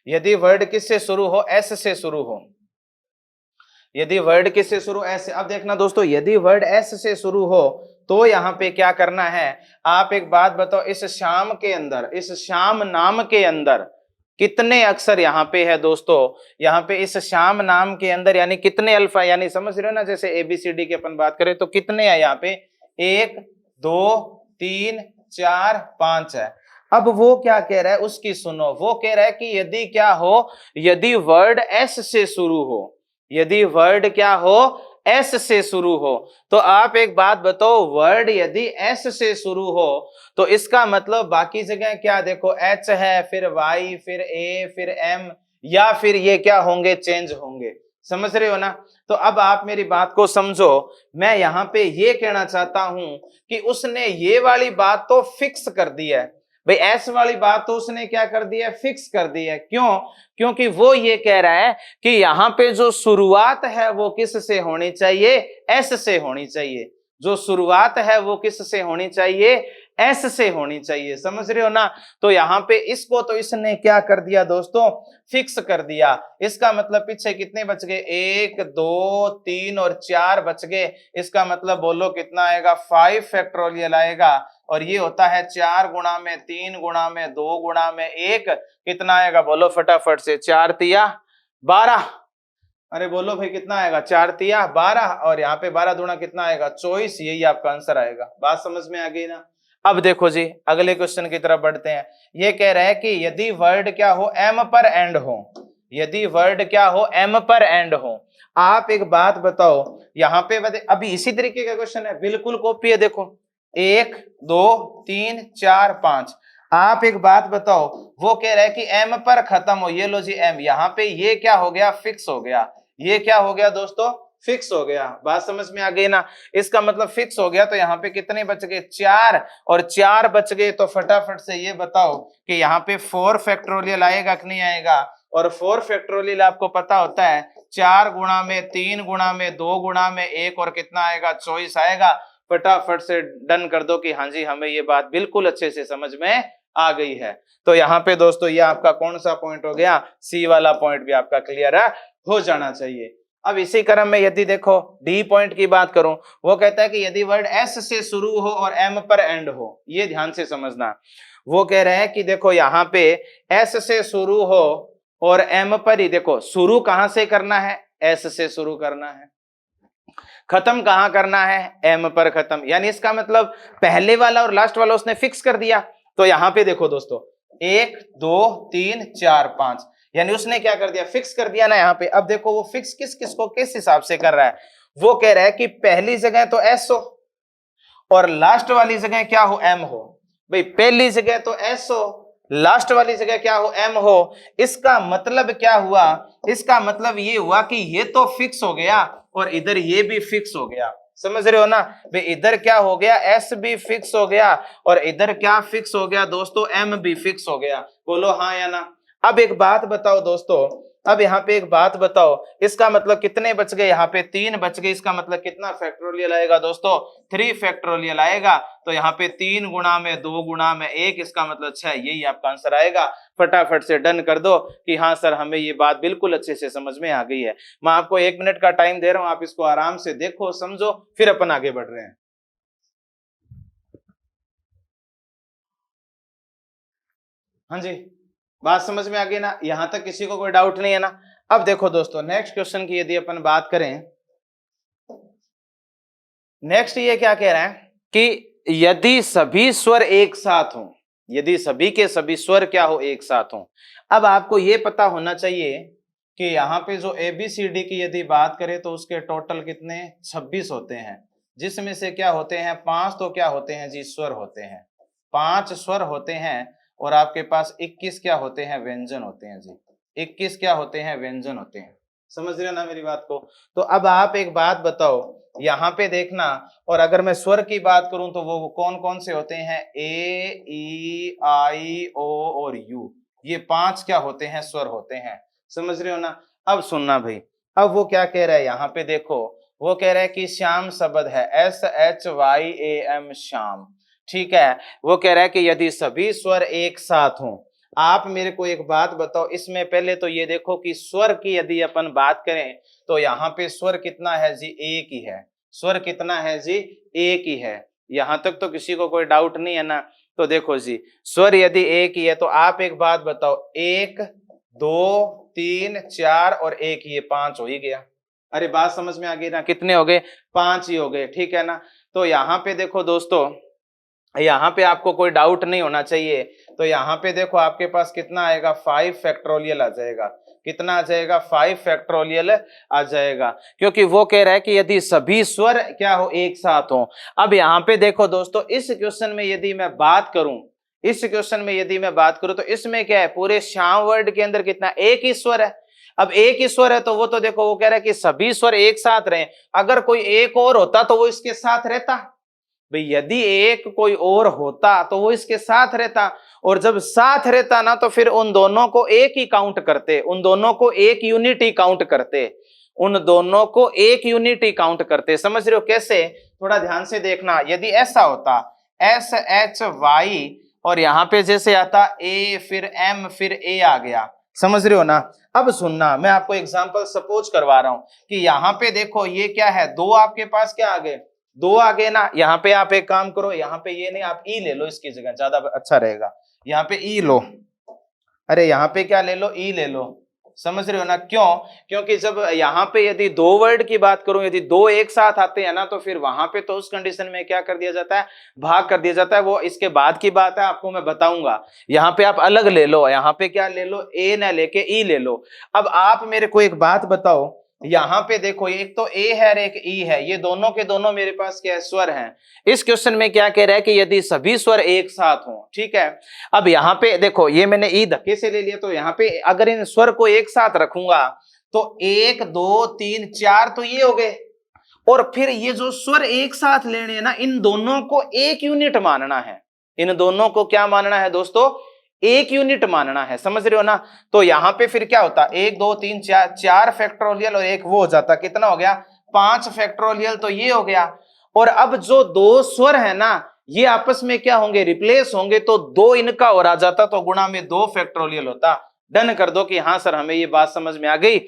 यदि वर्ड किससे शुरू हो, एस से शुरू हो, यदि वर्ड किससे शुरू, एस। अब देखना दोस्तों, यदि वर्ड एस से शुरू हो तो यहाँ पे क्या करना है, आप एक बात बताओ, इस श्याम के अंदर, इस श्याम नाम के अंदर कितने अक्षर यहाँ पे है दोस्तों, यहाँ पे इस श्याम नाम के अंदर यानी कितने अल्फा, यानी समझ रहे हो ना, जैसे एबीसीडी की अपन बात करें तो कितने है यहाँ पे, 1 2 3 4 5 है। अब वो क्या कह रहा है उसकी सुनो, वो कह रहा है कि यदि क्या हो, यदि वर्ड एस से शुरू हो, यदि वर्ड क्या हो, एस से शुरू हो, तो आप एक बात बताओ, वर्ड यदि एस से शुरू हो तो इसका मतलब बाकी जगह क्या, देखो एच है, फिर वाई, फिर ए, फिर एम, या फिर ये क्या होंगे, चेंज होंगे, समझ रहे हो ना? तो अब आप मेरी बात को समझो, मैं यहाँ पे ये कहना चाहता हूं कि उसने ये वाली बात तो फिक्स कर दी है भाई, एस वाली बात तो उसने क्या कर दी है, फिक्स कर दी है। क्यों? क्योंकि वो ये कह रहा है कि यहाँ पे जो शुरुआत है वो किस से होनी चाहिए, एस से होनी चाहिए, जो शुरुआत है वो किस से होनी चाहिए, एस से होनी चाहिए, समझ रहे हो ना? तो यहाँ पे इसको तो इसने क्या कर दिया दोस्तों, फिक्स कर दिया। इसका मतलब पीछे कितने बच गए, 1 2 3 और 4 बच गए, इसका मतलब बोलो कितना आएगा, 5 फैक्टोरियल आएगा, और ये होता है 4 गुणा में 3 गुणा में 2 गुणा में 1, कितना आएगा बोलो फटाफट से, 4 तिया 12, अरे बोलो भाई कितना आएगा, 4 तिया 12, और यहाँ पे 12 दूना कितना आएगा, 24, यही आपका आंसर आएगा। बात समझ में आ गई ना? अब देखो जी, अगले क्वेश्चन की तरफ बढ़ते हैं। ये कह रहा है कि यदि वर्ड क्या हो, एम पर एंड हो, यदि वर्ड क्या हो, एम पर एंड हो, आप एक बात बताओ, यहाँ पे अभी इसी तरीके का क्वेश्चन है, बिल्कुल कॉपी है, देखो 1 2 3 4 5। आप एक बात बताओ, वो कह रहा है कि एम पर खत्म हो, ये लो जी एम, यहाँ पे ये क्या हो गया, फिक्स हो गया, ये क्या हो गया दोस्तों, फिक्स हो गया। बात समझ में आ गई ना? इसका मतलब फिक्स हो गया, तो यहाँ पे कितने बच गए, 4, और 4 बच गए, तो फटाफट से ये बताओ कि यहाँ पे 4 फैक्टोरियल आएगा कि नहीं आएगा? और 4 फैक्टोरियल आपको पता होता है 4 गुणा में 3 गुणा में 2 गुणा में 1, और कितना आएगा, 24 आएगा। फटाफट से डन कर दो कि हाँ जी, हमें ये बात बिल्कुल अच्छे से समझ में आ गई है। तो यहाँ पे दोस्तों ये आपका कौन सा पॉइंट हो गया, सी वाला पॉइंट भी आपका क्लियर हो जाना चाहिए। अब इसी क्रम में यदि देखो डी पॉइंट की बात करूं, वो कहता है कि यदि वर्ड एस से शुरू हो और एम पर एंड हो, ये ध्यान से समझना। वो कह रहे हैं कि देखो यहाँ पे एस से शुरू हो और एम पर ही, देखो शुरू कहां से करना है, एस से शुरू करना है, खत्म कहां करना है, एम पर खत्म, यानी इसका मतलब पहले वाला और लास्ट वाला उसने फिक्स कर दिया। तो यहाँ पे देखो दोस्तों 1 2 3 4 5, यानी उसने क्या कर दिया, फिक्स कर दिया ना यहाँ पे। अब देखो वो फिक्स किस किस को किस हिसाब से कर रहा है, वो कह रहा है कि पहली जगह तो एस हो और लास्ट वाली जगह क्या हो, एम हो। भाई पहली जगह तो एस हो, लास्ट वाली जगह क्या हो, एम हो। इसका मतलब क्या हुआ, इसका मतलब ये हुआ कि ये तो फिक्स हो गया और इधर ये भी फिक्स हो गया, समझ रहे हो ना? भाई इधर क्या हो गया, एस भी फिक्स हो गया और इधर क्या फिक्स हो गया दोस्तों, एम भी फिक्स हो गया। बोलो हाँ या ना? अब एक बात बताओ दोस्तों, अब यहाँ पे एक बात बताओ, इसका मतलब कितने बच गए, यहाँ पे 3 बच गए, इसका मतलब कितना फैक्टोरियल आएगा दोस्तों, 3 फैक्टोरियल आएगा। तो यहाँ पे 3 गुणा में 2 गुणा में 1, इसका मतलब 6, यही आपका आंसर आएगा। फटाफट से डन कर दो कि हाँ सर हमें ये बात बिल्कुल अच्छे से समझ में आ गई है। मैं आपको 1 मिनट का टाइम दे रहा हूं, आप इसको आराम से देखो समझो, फिर अपन आगे बढ़ रहे हैं। हाँ जी, बात समझ में आ गई ना, यहां तक किसी को कोई डाउट नहीं है ना। अब देखो दोस्तों नेक्स्ट क्वेश्चन की यदि अपन बात करें, नेक्स्ट ये क्या कह रहा है कि यदि सभी स्वर एक साथ हो, यदि सभी के सभी स्वर क्या हो, एक साथ हो। अब आपको ये पता होना चाहिए कि यहाँ पे जो ABCD की यदि बात करें तो उसके टोटल कितने 26 होते हैं, जिसमें से क्या होते हैं 5 तो क्या होते हैं जी, स्वर होते हैं, 5 स्वर होते हैं, और आपके पास 21 क्या होते हैं, व्यंजन होते हैं जी, 21 क्या होते हैं, व्यंजन होते हैं। समझ रहे हो ना मेरी बात को। तो अब आप एक बात बताओ, यहाँ पे देखना, और अगर मैं स्वर की बात करूं तो वो कौन कौन से होते हैं, ए ई आई ओ और यू, ये 5 क्या होते हैं, स्वर होते हैं। समझ रहे हो ना। अब सुनना भाई, अब वो क्या कह रहा है यहाँ पे देखो, वो कह रहा है कि श्याम शब्द है, SHYAM श्याम, ठीक है। वो कह रहा है कि यदि सभी स्वर एक साथ हों, आप मेरे को एक बात बताओ, इसमें पहले तो ये देखो कि स्वर की यदि अपन बात करें तो यहाँ पे स्वर कितना है जी, एक ही है, स्वर कितना है जी, एक ही है। यहां तक तो किसी को कोई डाउट नहीं है ना। तो देखो जी, स्वर यदि एक ही है तो आप एक बात बताओ, 1 2 3 4 और 1, ये 5 हो ही गया। अरे बात समझ में आ गई ना, कितने हो गए, 5 ही हो गए, ठीक है ना। तो यहाँ पे देखो दोस्तों, यहाँ पे आपको कोई डाउट नहीं होना चाहिए। तो यहाँ पे देखो आपके पास कितना आएगा, 5 फैक्टोरियल आ जाएगा। कितना आ जाएगा, 5 फैक्टोरियल आ जाएगा, क्योंकि वो कह रहा है कि यदि सभी स्वर क्या हो, एक साथ हो। अब यहाँ पे देखो दोस्तों, इस क्वेश्चन में यदि मैं बात करूं, इस क्वेश्चन में यदि मैं बात करूं तो इसमें क्या है, पूरे श्याम वर्ड के अंदर कितना, एक ही स्वर है। अब एक ही स्वर है तो वो तो देखो, वो कह रहा है कि सभी स्वर एक साथ रहे, अगर कोई एक और होता तो वो इसके साथ रहता भाई, यदि एक कोई और होता तो वो इसके साथ रहता, और जब साथ रहता ना तो फिर उन दोनों को एक ही काउंट करते, उन दोनों को एक यूनिट ही काउंट करते, उन दोनों को एक यूनिट ही काउंट करते। समझ रहे हो कैसे, थोड़ा ध्यान से देखना। यदि ऐसा होता SHY और यहाँ पे जैसे आता A फिर M फिर A आ गया, समझ रहे हो ना। अब सुनना, मैं आपको एग्जांपल सपोज करवा रहा हूं कि यहाँ पे देखो ये क्या है, 2 आपके पास क्या आ गए, 2 आ गए ना। यहाँ पे आप एक काम करो, यहाँ पे ये नहीं, आप ई ले लो, इसकी जगह ज्यादा अच्छा रहेगा, यहाँ पे ई लो। अरे यहाँ पे क्या ले लो, ई ले लो। समझ रहे हो ना, क्यों, क्योंकि जब यहाँ पे यदि 2 वर्ड की बात करूं, यदि 2 एक साथ आते हैं ना तो फिर वहां पे तो उस कंडीशन में क्या कर दिया जाता है, भाग कर दिया जाता है। वो इसके बाद की बात है, आपको मैं बताऊंगा। यहाँ पे आप अलग ले लो, यहाँ पे क्या ले लो, ए ना लेके ई ले लो। अब आप मेरे को एक बात बताओ, यहाँ पे देखो एक तो ए है और एक ई है, ये दोनों के दोनों मेरे पास क्या है, स्वर हैं। इस क्वेश्चन में क्या कह रहा है कि यदि सभी स्वर एक साथ हों, ठीक है। अब यहाँ पे देखो, ये मैंने ई धक्के से ले लिया, तो यहाँ पे अगर इन स्वर को एक साथ रखूंगा तो 1 2 3 4 तो ये हो गए, और फिर ये जो स्वर एक साथ लेने हैं ना, इन दोनों को एक यूनिट मानना है, इन दोनों को क्या मानना है दोस्तों, एक यूनिट मानना है। समझ रहे हो ना। तो यहां पे फिर क्या होता, 1 2 3 4, 4 फैक्टोरियल और एक वो हो जाता, कितना हो गया, 5 फैक्टोरियल, तो ये हो गया। और अब जो 2 स्वर है ना, ये आपस में क्या होंगे, रिप्लेस होंगे, तो 2 इनका और आ जाता, तो गुणा में 2 फैक्टोरियल होता। डन कर दो कि हाँ सर हमें ये बात समझ में आ गई,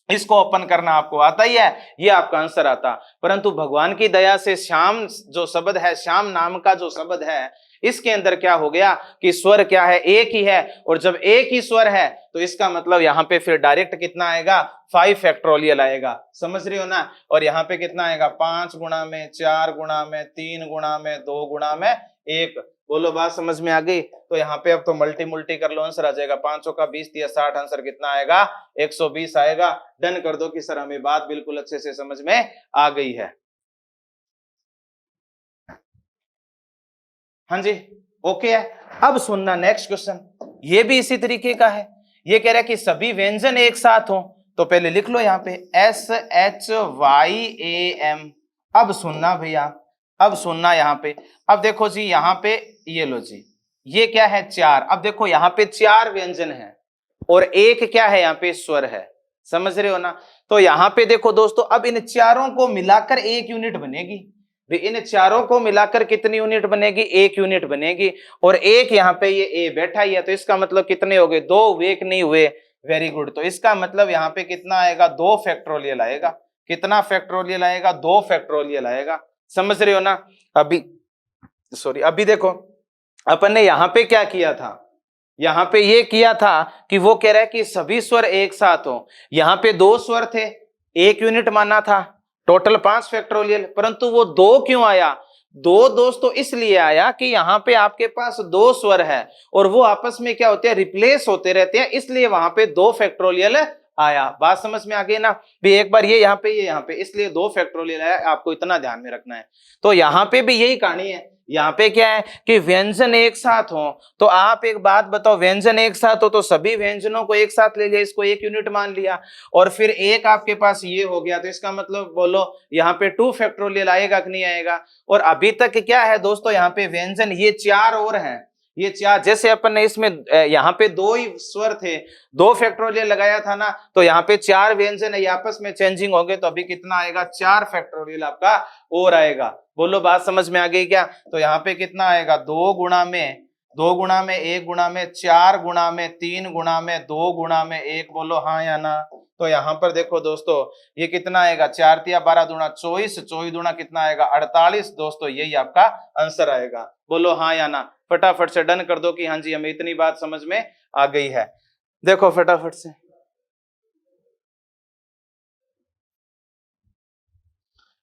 इसको ओपन करना आपको आता ही है, ये आपका आंसर आता। परंतु भगवान की दया से श्याम जो शब्द है, श्याम नाम का जो शब्द है, इसके अंदर क्या हो गया कि स्वर क्या है, एक ही है, और जब एक ही स्वर है तो इसका मतलब यहाँ पे फिर डायरेक्ट कितना आएगा, 5 फैक्टोरियल आएगा। समझ रही हो ना। और यहाँ पे कितना आएगा, 5 गुणा में 4 गुणा में 3 गुणा में 2 गुणा में 1। बोलो बात समझ में आ गई। तो यहाँ पे अब तो मल्टी कर लो, आंसर आ जाएगा 5 का 20 या 60, आंसर कितना आएगा, 120 आएगा। डन कर दो कि सर हमें बात बिल्कुल अच्छे से समझ में आ गई है। हाँ जी, ओके है। अब सुनना नेक्स्ट क्वेश्चन, ये भी इसी तरीके का है। ये कह रहा है कि सभी व्यंजन एक साथ हो, तो पहले लिख लो यहाँ पे SHYAM। अब सुनना भैया, अब सुनना यहाँ पे, अब देखो जी यहाँ पे ये लो जी, ये क्या है 4। अब देखो यहाँ पे 4 व्यंजन है, और एक क्या है यहाँ पे स्वर है, समझ रहे हो ना। तो यहाँ पे देखो दोस्तों, अब इन चारों को मिलाकर एक यूनिट बनेगी। इन चारों को मिलाकर कितनी यूनिट बनेगी, एक यूनिट बनेगी। और एक यहाँ पे ये ए बैठा ही है, तो इसका मतलब कितने हो गए, दो, एक नहीं हुए। Very good. तो इसका मतलब यहाँ पे कितना आएगा, 2 फैक्टोरियल आएगा। कितना फैक्टोरियल आएगा, 2 फैक्टोरियल आएगा। समझ रहे हो ना। अभी सॉरी, अभी देखो अपन ने यहाँ पे क्या किया था, यहाँ पे ये किया था कि वो कह रहा है कि सभी स्वर एक साथ हो। यहाँ पे 2 स्वर थे, 1 यूनिट माना था, टोटल 5 फैक्टोरियल। परंतु वो 2 क्यों आया, 2 दोस्तों इसलिए आया कि यहाँ पे आपके पास 2 स्वर है और वो आपस में क्या होते हैं, रिप्लेस होते रहते हैं, इसलिए वहां पे 2 फैक्टोरियल आया। बात समझ में आ गई ना भी। एक बार ये यहाँ पे, ये यहाँ पे, इसलिए 2 फैक्टोरियल आया, आपको इतना ध्यान में रखना है। तो यहाँ पे भी यही कहानी है। यहाँ पे क्या है कि व्यंजन एक साथ हो, तो आप एक बात बताओ, व्यंजन एक साथ हो तो सभी व्यंजनों को एक साथ ले लिया, इसको 1 यूनिट मान लिया, और फिर एक आपके पास ये हो गया, तो इसका मतलब बोलो यहाँ पे 2 फैक्टोरियल आएगा कि नहीं आएगा। और अभी तक क्या है दोस्तों, यहाँ पे व्यंजन ये 4 और हैं, ये 4, जैसे अपन ने इसमें यहाँ पे 2 ही स्वर थे, 2 फैक्टोरियल लगाया था ना, तो यहाँ पे 4 व्यंजन है, ये आपस में चेंजिंग हो गए, तो अभी कितना आएगा, 4 फैक्टोरियल आपका और आएगा। बोलो बात समझ में आ गई क्या। तो यहाँ पे कितना आएगा, 2 गुणा में 2 गुणा में 1 गुणा में 4 गुणा में 3 गुणा में 2 गुणा में 1, बोलो हाँ या ना। तो यहाँ पर देखो दोस्तों, ये कितना आएगा, 4 तिया 12 दूना 24, 24 दूना कितना आएगा 48। दोस्तों यही आपका आंसर आएगा। बोलो हाँ या ना, फटाफट से डन कर दो कि हाँ जी हमें इतनी बात समझ में आ गई है। देखो फटाफट से,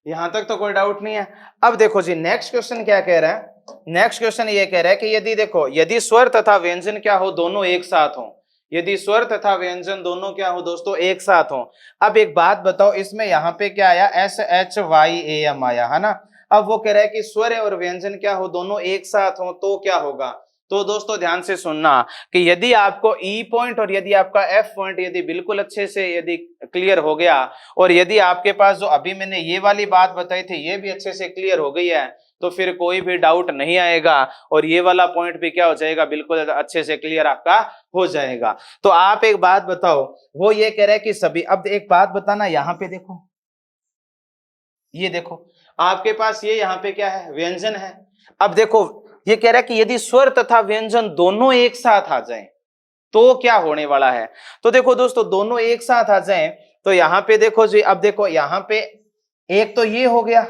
यहां तक तो कोई डाउट नहीं है। अब देखो जी नेक्स्ट क्वेश्चन क्या कह रहा है, नेक्स्ट क्वेश्चन ये कह रहा है कि यदि देखो, यदि स्वर तथा व्यंजन क्या हो, दोनों एक साथ हो, यदि स्वर तथा व्यंजन दोनों क्या हो दोस्तों, एक साथ हो। अब एक बात बताओ, इसमें यहाँ पे क्या आया, SHYAM आया है ना। अब वो कह रहा है कि स्वर और व्यंजन क्या हो, दोनों एक साथ हो, तो क्या होगा। तो दोस्तों ध्यान से सुनना कि यदि आपको ई पॉइंट और यदि आपका एफ पॉइंट यदि बिल्कुल अच्छे से यदि क्लियर हो गया, और यदि आपके पास जो अभी मैंने ये वाली बात बताई थी ये भी अच्छे से क्लियर हो गई है, तो फिर कोई भी डाउट नहीं आएगा, और ये वाला पॉइंट भी क्या हो जाएगा, बिल्कुल अच्छे से क्लियर आपका हो जाएगा। तो आप एक बात बताओ, वो ये कह रहे हैं कि सभी, अब एक बात बताना, यहाँ पे देखो, ये देखो आपके पास ये यहाँ पे क्या है, व्यंजन है। अब देखो ये कह रहा है कि यदि स्वर तथा व्यंजन दोनों एक साथ आ जाएं तो क्या होने वाला है। तो देखो दोस्तों, दोनों एक साथ आ जाएं तो यहाँ पे देखो जी, अब देखो यहाँ पे एक तो ये हो गया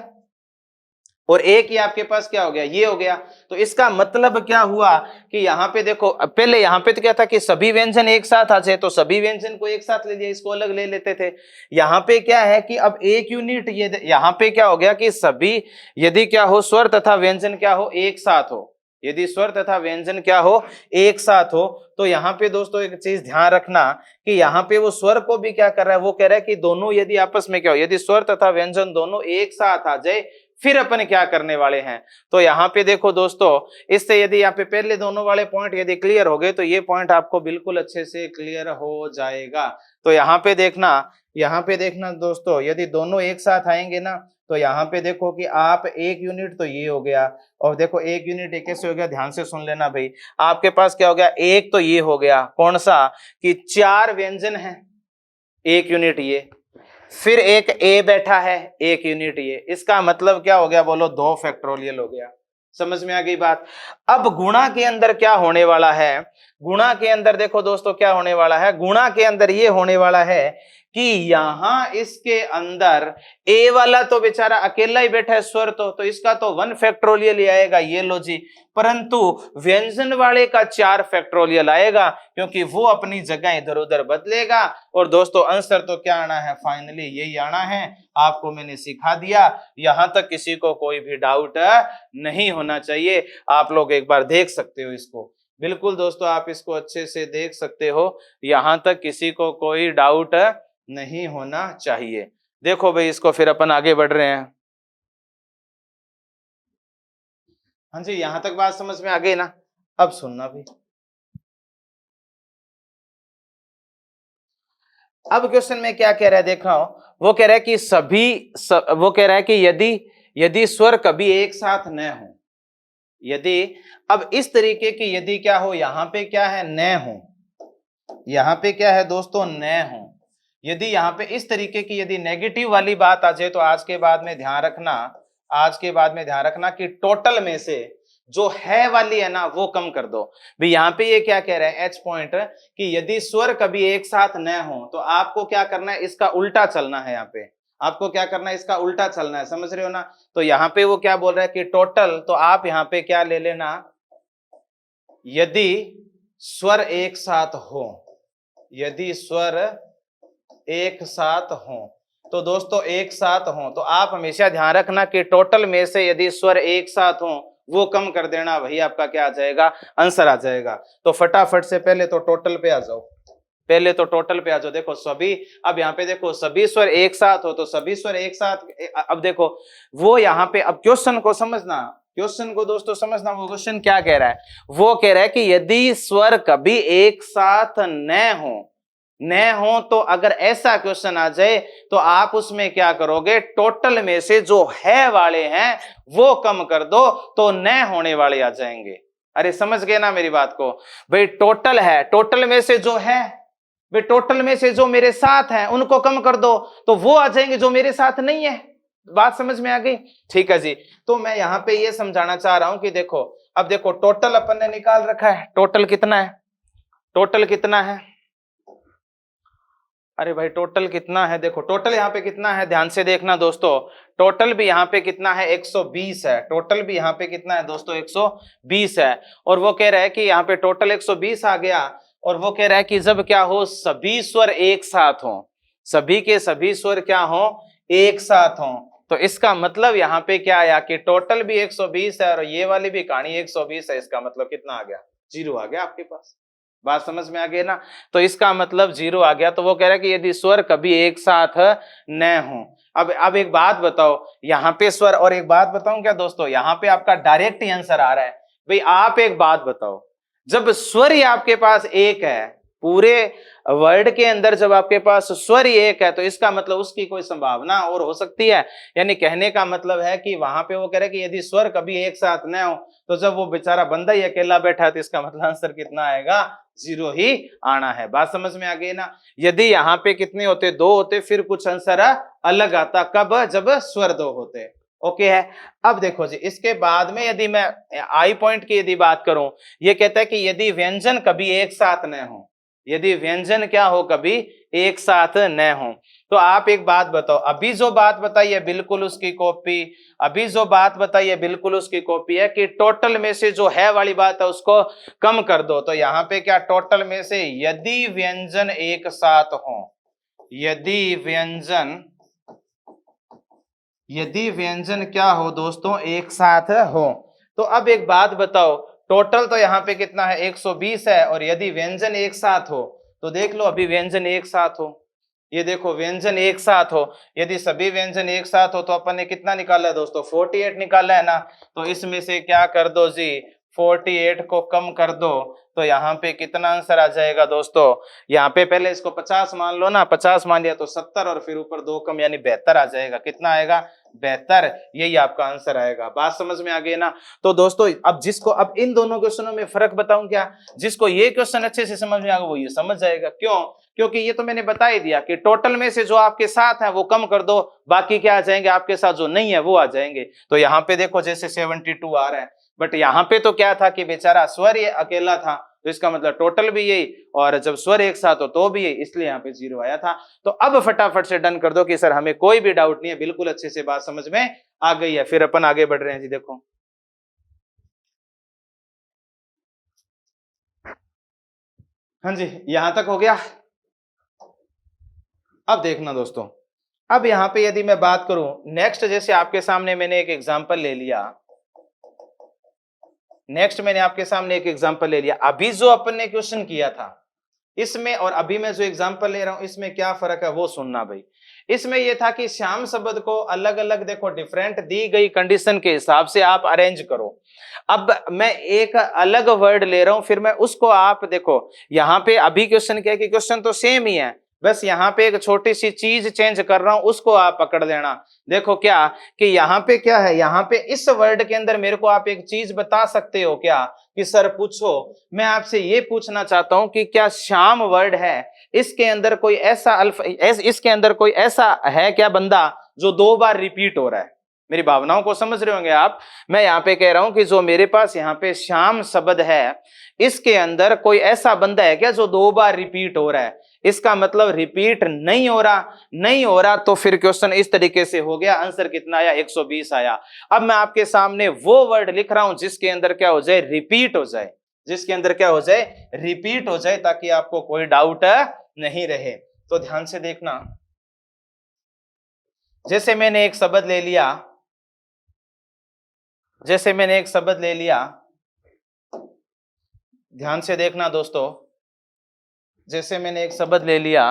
और एक ही आपके पास क्या हो गया, ये हो गया। तो इसका मतलब क्या हुआ कि यहाँ पे देखो, पहले यहाँ पे तो क्या था कि सभी व्यंजन एक साथ आ जाए, तो सभी व्यंजन को एक साथ ले लिया, इसको अलग ले लेते थे। यहाँ पे क्या है कि अब 1 यूनिट, ये यहाँ पे क्या हो गया कि सभी, यदि क्या हो, स्वर तथा व्यंजन क्या हो, एक साथ हो, यदि स्वर तथा व्यंजन क्या हो, एक साथ हो, तो यहाँ पे दोस्तों एक चीज ध्यान रखना कि यहाँ पे वो स्वर को भी क्या कर रहा है, वो कह रहा है कि दोनों यदि आपस में क्या हो, यदि स्वर तथा व्यंजन दोनों एक साथ आ जाए, फिर अपन क्या करने वाले हैं। तो यहाँ पे देखो दोस्तों, इससे यदि यहाँ पे पहले दोनों वाले पॉइंट यदि क्लियर हो गए, तो ये पॉइंट आपको बिल्कुल अच्छे से क्लियर हो जाएगा। तो यहाँ पे देखना, यहाँ पे देखना दोस्तों, यदि दोनों एक साथ आएंगे ना, तो यहाँ पे देखो कि आप 1 यूनिट तो ये हो गया, और देखो 1 यूनिट एक कैसे हो गया, ध्यान से सुन लेना भाई। आपके पास क्या हो गया, एक तो ये हो गया, कौन सा, कि 4 व्यंजन है, 1 यूनिट ये, फिर एक ए बैठा है, 1 यूनिट ये, इसका मतलब क्या हो गया, बोलो 2 फैक्टोरियल हो गया। समझ में आ गई बात। अब गुणा के अंदर क्या होने वाला है, गुणा के अंदर देखो दोस्तों क्या होने वाला है, गुणा के अंदर ये होने वाला है कि यहां इसके अंदर ए वाला तो बेचारा अकेला ही बैठा है स्वर, तो इसका तो 1 फैक्टोरियल ही आएगा, ये लो जी। परंतु व्यंजन वाले का 4 फैक्टोरियल आएगा, क्योंकि वो अपनी जगह इधर उधर बदलेगा। और दोस्तों आंसर तो क्या आना है, फाइनली यही आना है। आपको मैंने सिखा दिया, यहां तक किसी को कोई भी डाउट नहीं होना चाहिए। आप लोग एक बार देख सकते हो इसको, बिल्कुल दोस्तों आप इसको अच्छे से देख सकते हो, यहां तक किसी को कोई डाउट नहीं होना चाहिए। देखो भाई इसको फिर अपन आगे बढ़ रहे हैं। हाँ जी, यहां तक बात समझ में आ गई ना। अब सुनना भी, अब क्वेश्चन में क्या कह रहा है देख रहा हूं, वो कह रहा है कि वो कह रहा है कि यदि यदि स्वर कभी एक साथ न हो, यदि, अब इस तरीके की यदि क्या हो, यहां पे क्या है, न हो, यहाँ पे क्या है दोस्तों, न हो। यदि यहाँ पे इस तरीके की यदि नेगेटिव वाली बात आ जाए तो आज के बाद में ध्यान रखना, आज के बाद में ध्यान रखना कि टोटल में से जो है वाली है ना वो कम कर दो। भाई यहाँ पे ये क्या कह रहा है एच पॉइंट, कि यदि स्वर कभी एक साथ न हो तो आपको क्या करना है, इसका उल्टा चलना है। यहाँ पे आपको क्या करना है, इसका उल्टा चलना है, समझ रहे हो ना। तो यहाँ पे वो क्या बोल रहा है कि टोटल, तो आप यहाँ पे क्या ले लेना, यदि स्वर एक साथ हो, यदि स्वर एक साथ हो, तो दोस्तों एक साथ हो तो आप हमेशा ध्यान रखना कि टोटल में से यदि स्वर एक साथ हो वो कम कर देना, वही आपका क्या आ जाएगा, आंसर आ जाएगा। तो फटाफट से पहले तो टोटल पे आ जाओ, पहले तो टोटल पे आ जाओ। देखो सभी, अब यहाँ पे देखो सभी स्वर एक साथ हो तो सभी स्वर एक साथ, अब देखो वो यहाँ पे, अब क्वेश्चन को समझना, क्वेश्चन को दोस्तों समझना, वो क्वेश्चन क्या कह रहा है, वो कह रहा है कि यदि स्वर कभी एक साथ न हो तो अगर ऐसा क्वेश्चन आ जाए तो आप उसमें क्या करोगे, टोटल में से जो है वाले हैं वो कम कर दो तो न होने वाले आ जाएंगे। अरे समझ गए ना मेरी बात को। भाई टोटल है, टोटल में से जो है, भाई टोटल में से जो मेरे साथ हैं उनको कम कर दो तो वो आ जाएंगे जो मेरे साथ नहीं है। बात समझ में आ गई? ठीक है जी। तो मैं यहां पे ये समझाना चाह रहा हूं कि देखो, अब देखो टोटल अपन ने निकाल रखा है, टोटल कितना है, टोटल कितना है, अरे भाई टोटल कितना है, देखो टोटल यहाँ पे कितना है, ध्यान से देखना दोस्तों, टोटल भी यहाँ पे कितना है, 120 है। टोटल भी यहाँ पे कितना है दोस्तों, 120 है। और वो कह रहा है कि यहाँ पे टोटल 120 आ गया, और वो कह रहा है कि जब क्या हो, सभी स्वर एक साथ हो, सभी के सभी स्वर क्या हो, एक साथ हो, तो इसका मतलब यहाँ पे क्या आया कि टोटल भी 120 है और ये वाली भी कहानी 120 है। इसका मतलब कितना आ गया, 0 आ गया आपके पास। बात समझ में आ गई ना। तो इसका मतलब 0 आ गया। तो वो कह रहा है कि यदि स्वर कभी एक साथ न हो, अब एक बात बताओ, यहाँ पे स्वर, और एक बात बताऊं क्या दोस्तों, यहाँ पे आपका डायरेक्ट आंसर आ रहा है। भाई आप एक बात बताओ, जब स्वर ही आपके पास एक है, पूरे वर्ड के अंदर जब आपके पास स्वर ही एक है तो इसका मतलब उसकी कोई संभावना और हो सकती है। यानी कहने का मतलब है कि वहां पे वो कह रहे कि यदि स्वर कभी एक साथ न हो तो जब वो बेचारा बंदा ही अकेला बैठा है तो इसका मतलब आंसर कितना आएगा, 0 ही आना है। बात समझ में आ गई ना। यदि यहाँ पे कितने होते, 2 होते, फिर कुछ आंसर अलग आता, कब, जब स्वर 2 होते। ओके है। अब देखो जी, इसके बाद में यदि मैं आई पॉइंट की यदि बात करूं, ये कहता है कि यदि व्यंजन कभी एक साथ न हो, यदि व्यंजन क्या हो, कभी एक साथ न हो, तो आप एक बात बताओ, अभी जो बात बताई है बिल्कुल उसकी कॉपी, अभी जो बात बताई है बिल्कुल उसकी कॉपी है कि टोटल में से जो है वाली बात है उसको कम कर दो। तो यहाँ पे क्या, टोटल में से यदि व्यंजन एक साथ हो, यदि व्यंजन क्या हो दोस्तों, एक साथ हो। तो अब एक बात बताओ, टोटल तो यहाँ पे कितना है, 120 है, और यदि व्यंजन एक साथ हो तो देख लो, अभी व्यंजन एक साथ हो, ये देखो व्यंजन एक साथ हो, यदि सभी व्यंजन एक साथ हो तो अपन ने कितना निकाला है दोस्तों, 48 निकाला है ना। तो इसमें से क्या कर दो जी, 48 को कम कर दो तो यहाँ पे कितना आंसर आ जाएगा दोस्तों, यहाँ पे पहले इसको 50 मान लो ना, 50 मान लिया तो 70 और फिर ऊपर 2 कम यानी 72 आ जाएगा। कितना आएगा, 72, यही आपका आंसर आएगा। बात समझ में आ गई ना। तो दोस्तों अब जिसको, अब इन दोनों क्वेश्चनों में फर्क बताऊं क्या, जिसको ये क्वेश्चन अच्छे से समझ में आएगा वो ये समझ जाएगा। क्यों? क्योंकि ये तो मैंने बता ही दिया कि टोटल में से जो आपके साथ है वो कम कर दो, बाकी क्या आ जाएंगे, आपके साथ जो नहीं है वो आ जाएंगे। तो यहाँ पे देखो जैसे 72 आ रहा है, बट यहाँ पे तो क्या था कि बेचारा स्वर ये अकेला था, तो इसका मतलब टोटल भी यही, और जब स्वर एक साथ हो तो भी यही, इसलिए यहाँ पे 0 आया था। तो अब फटाफट से डन कर दो कि सर हमें कोई भी डाउट नहीं है, बिल्कुल अच्छे से बात समझ में आ गई है। फिर अपन आगे बढ़ रहे हैं जी। देखो हाँ जी, यहां तक हो गया। अब देखना दोस्तों, अब यहां पे यदि मैं बात करूं नेक्स्ट, जैसे आपके सामने मैंने एक एग्जांपल ले लिया, नेक्स्ट मैंने आपके सामने एक एग्जांपल ले लिया। अभी जो अपन ने क्वेश्चन किया था इसमें और अभी मैं जो एग्जांपल ले रहा हूं इसमें क्या फर्क है वो सुनना भाई। इसमें यह था कि श्याम शब्द को अलग अलग देखो डिफरेंट दी गई कंडीशन के हिसाब से आप अरेंज करो। अब मैं एक अलग वर्ड ले रहा हूं, फिर मैं उसको आप देखो, यहां पे अभी क्वेश्चन क्या है कि क्वेश्चन तो सेम ही है, बस यहाँ पे एक छोटी सी चीज चेंज कर रहा हूं, उसको आप पकड़ लेना। देखो क्या कि यहाँ पे क्या है, यहाँ पे इस वर्ड के अंदर मेरे को आप एक चीज बता सकते हो क्या कि सर पूछो। मैं आपसे ये पूछना चाहता हूं कि क्या श्याम वर्ड है, इसके अंदर कोई ऐसा इसके अंदर कोई ऐसा है क्या बंदा जो 2 बार रिपीट हो रहा है? मेरी भावनाओं को समझ रहे होंगे आप। मैं यहाँ पे कह रहा हूं कि जो मेरे पास यहाँ पे श्याम शब्द है, इसके अंदर कोई ऐसा बंदा है क्या जो 2 बार रिपीट हो रहा है? इसका मतलब रिपीट नहीं हो रहा, नहीं हो रहा तो फिर क्वेश्चन इस तरीके से हो गया। आंसर कितना आया? 120 आया। अब मैं आपके सामने वो वर्ड लिख रहा हूं जिसके अंदर क्या हो जाए? रिपीट हो जाए, जिसके अंदर क्या हो जाए? रिपीट हो जाए, ताकि आपको कोई डाउट नहीं रहे। तो ध्यान से देखना, जैसे मैंने एक शब्द ले लिया, जैसे मैंने एक शब्द ले लिया, ध्यान से देखना दोस्तों, जैसे मैंने एक शब्द ले लिया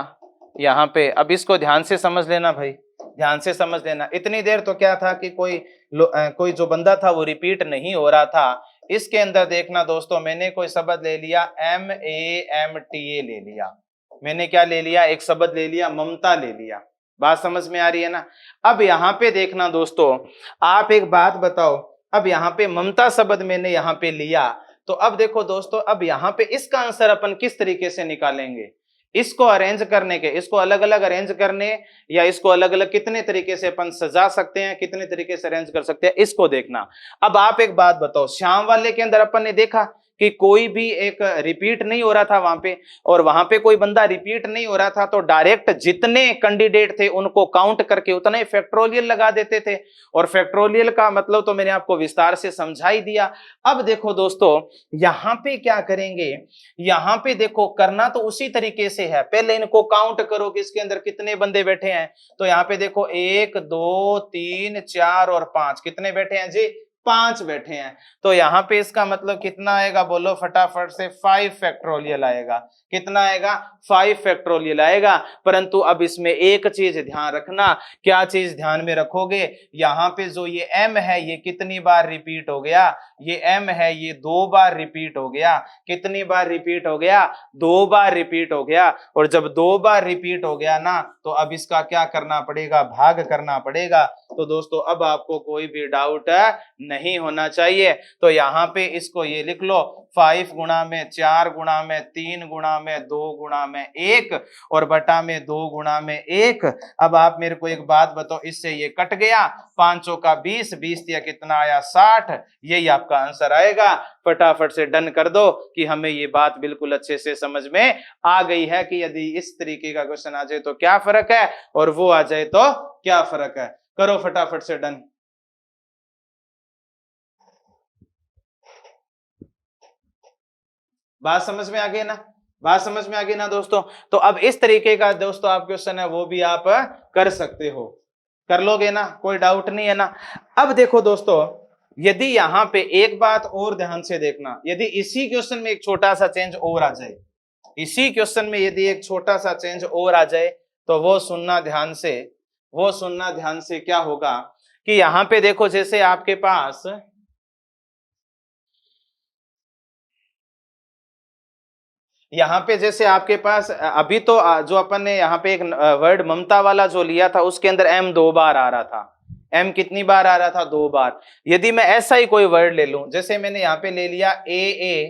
यहाँ पे, अब इसको ध्यान से समझ लेना भाई, ध्यान से समझ लेना। इतनी देर तो क्या था कि कोई जो बंदा था वो रिपीट नहीं हो रहा था। इसके अंदर देखना दोस्तों, मैंने कोई शब्द ले लिया, MAMTA ले लिया। मैंने क्या ले लिया? एक शब्द ले लिया, ममता ले लिया। बात समझ में आ रही है ना? अब यहाँ पे देखना दोस्तों, आप एक बात बताओ, अब यहाँ पे ममता शब्द मैंने यहाँ पे लिया, तो अब देखो दोस्तों, अब यहाँ पे इसका आंसर अपन किस तरीके से निकालेंगे? इसको अरेंज करने के, इसको अलग अलग अरेंज करने, या इसको अलग अलग कितने तरीके से अपन सजा सकते हैं, कितने तरीके से अरेंज कर सकते हैं, इसको देखना। अब आप एक बात बताओ, श्याम वाले के अंदर अपन ने देखा कि कोई भी एक रिपीट नहीं हो रहा था वहां पे, और वहां पे कोई बंदा रिपीट नहीं हो रहा था, तो डायरेक्ट जितने कैंडिडेट थे उनको काउंट करके उतना ही फैक्टोरियल लगा देते थे, और फैक्टोरियल का मतलब तो मैंने आपको विस्तार से समझा ही दिया। अब देखो दोस्तों, यहां पे क्या करेंगे, यहां पे देखो करना तो उसी तरीके से है। पहले इनको काउंट करो कि इसके अंदर कितने बंदे बैठे हैं। तो यहाँ पे देखो 1 2 3 4 और 5, कितने बैठे हैं जी? 5 बैठे हैं। तो यहाँ पे इसका मतलब कितना आएगा? बोलो फटाफट से, 5 फैक्टोरियल आएगा। कितना आएगा? 5 फैक्टोरियल आएगा। परंतु अब इसमें एक चीज ध्यान रखना, क्या चीज ध्यान में रखोगे? यहाँ पे जो ये m है ये कितनी बार रिपीट हो गया? ये m है ये 2 बार रिपीट हो गया। कितनी बार रिपीट हो गया? 2 बार रिपीट हो गया। और जब 2 बार रिपीट हो गया ना, तो अब इसका क्या करना पड़ेगा? भाग करना पड़ेगा। तो दोस्तों अब आपको कोई भी डाउट नहीं होना चाहिए। तो यहाँ पे इसको ये लिख लो, 5 गुणा में 4 गुणा में 3 गुणा में 2 गुणा में 1 और बटा में 2 गुणा में 1। अब आप मेरे को एक बात बताओ, इससे ये कट गया, 5 का 20, 20 दिया कितना आया? 60। यही आपका आंसर आएगा। फटाफट से डन कर दो कि हमें ये बात बिल्कुल अच्छे से समझ में आ गई है कि यदि इस तरीके का क्वेश्चन आ जाए तो क्या फर्क है, और वो आ जाए तो क्या फर्क है। करो फटाफट से डन। बात समझ में आ गई ना? बात समझ में आ गई ना दोस्तों? तो अब इस तरीके का दोस्तों आप क्वेश्चन है वो भी आप कर सकते हो, कर लोगे ना? कोई डाउट नहीं है ना? अब देखो दोस्तों, यदि यहां पे एक बात और ध्यान से देखना, यदि इसी क्वेश्चन में एक छोटा सा चेंज और आ जाए, इसी क्वेश्चन में यदि एक छोटा सा चेंज और आ जाए, तो वो सुनना ध्यान से, वो सुनना ध्यान से। क्या होगा कि यहां पे देखो, जैसे आपके पास यहाँ पे, जैसे आपके पास अभी तो जो अपन ने यहाँ पे एक वर्ड ममता वाला जो लिया था, उसके अंदर m 2 बार आ रहा था। m कितनी बार आ रहा था? 2 बार। यदि मैं ऐसा ही कोई वर्ड ले लूं, जैसे मैंने यहाँ पे ले लिया AA,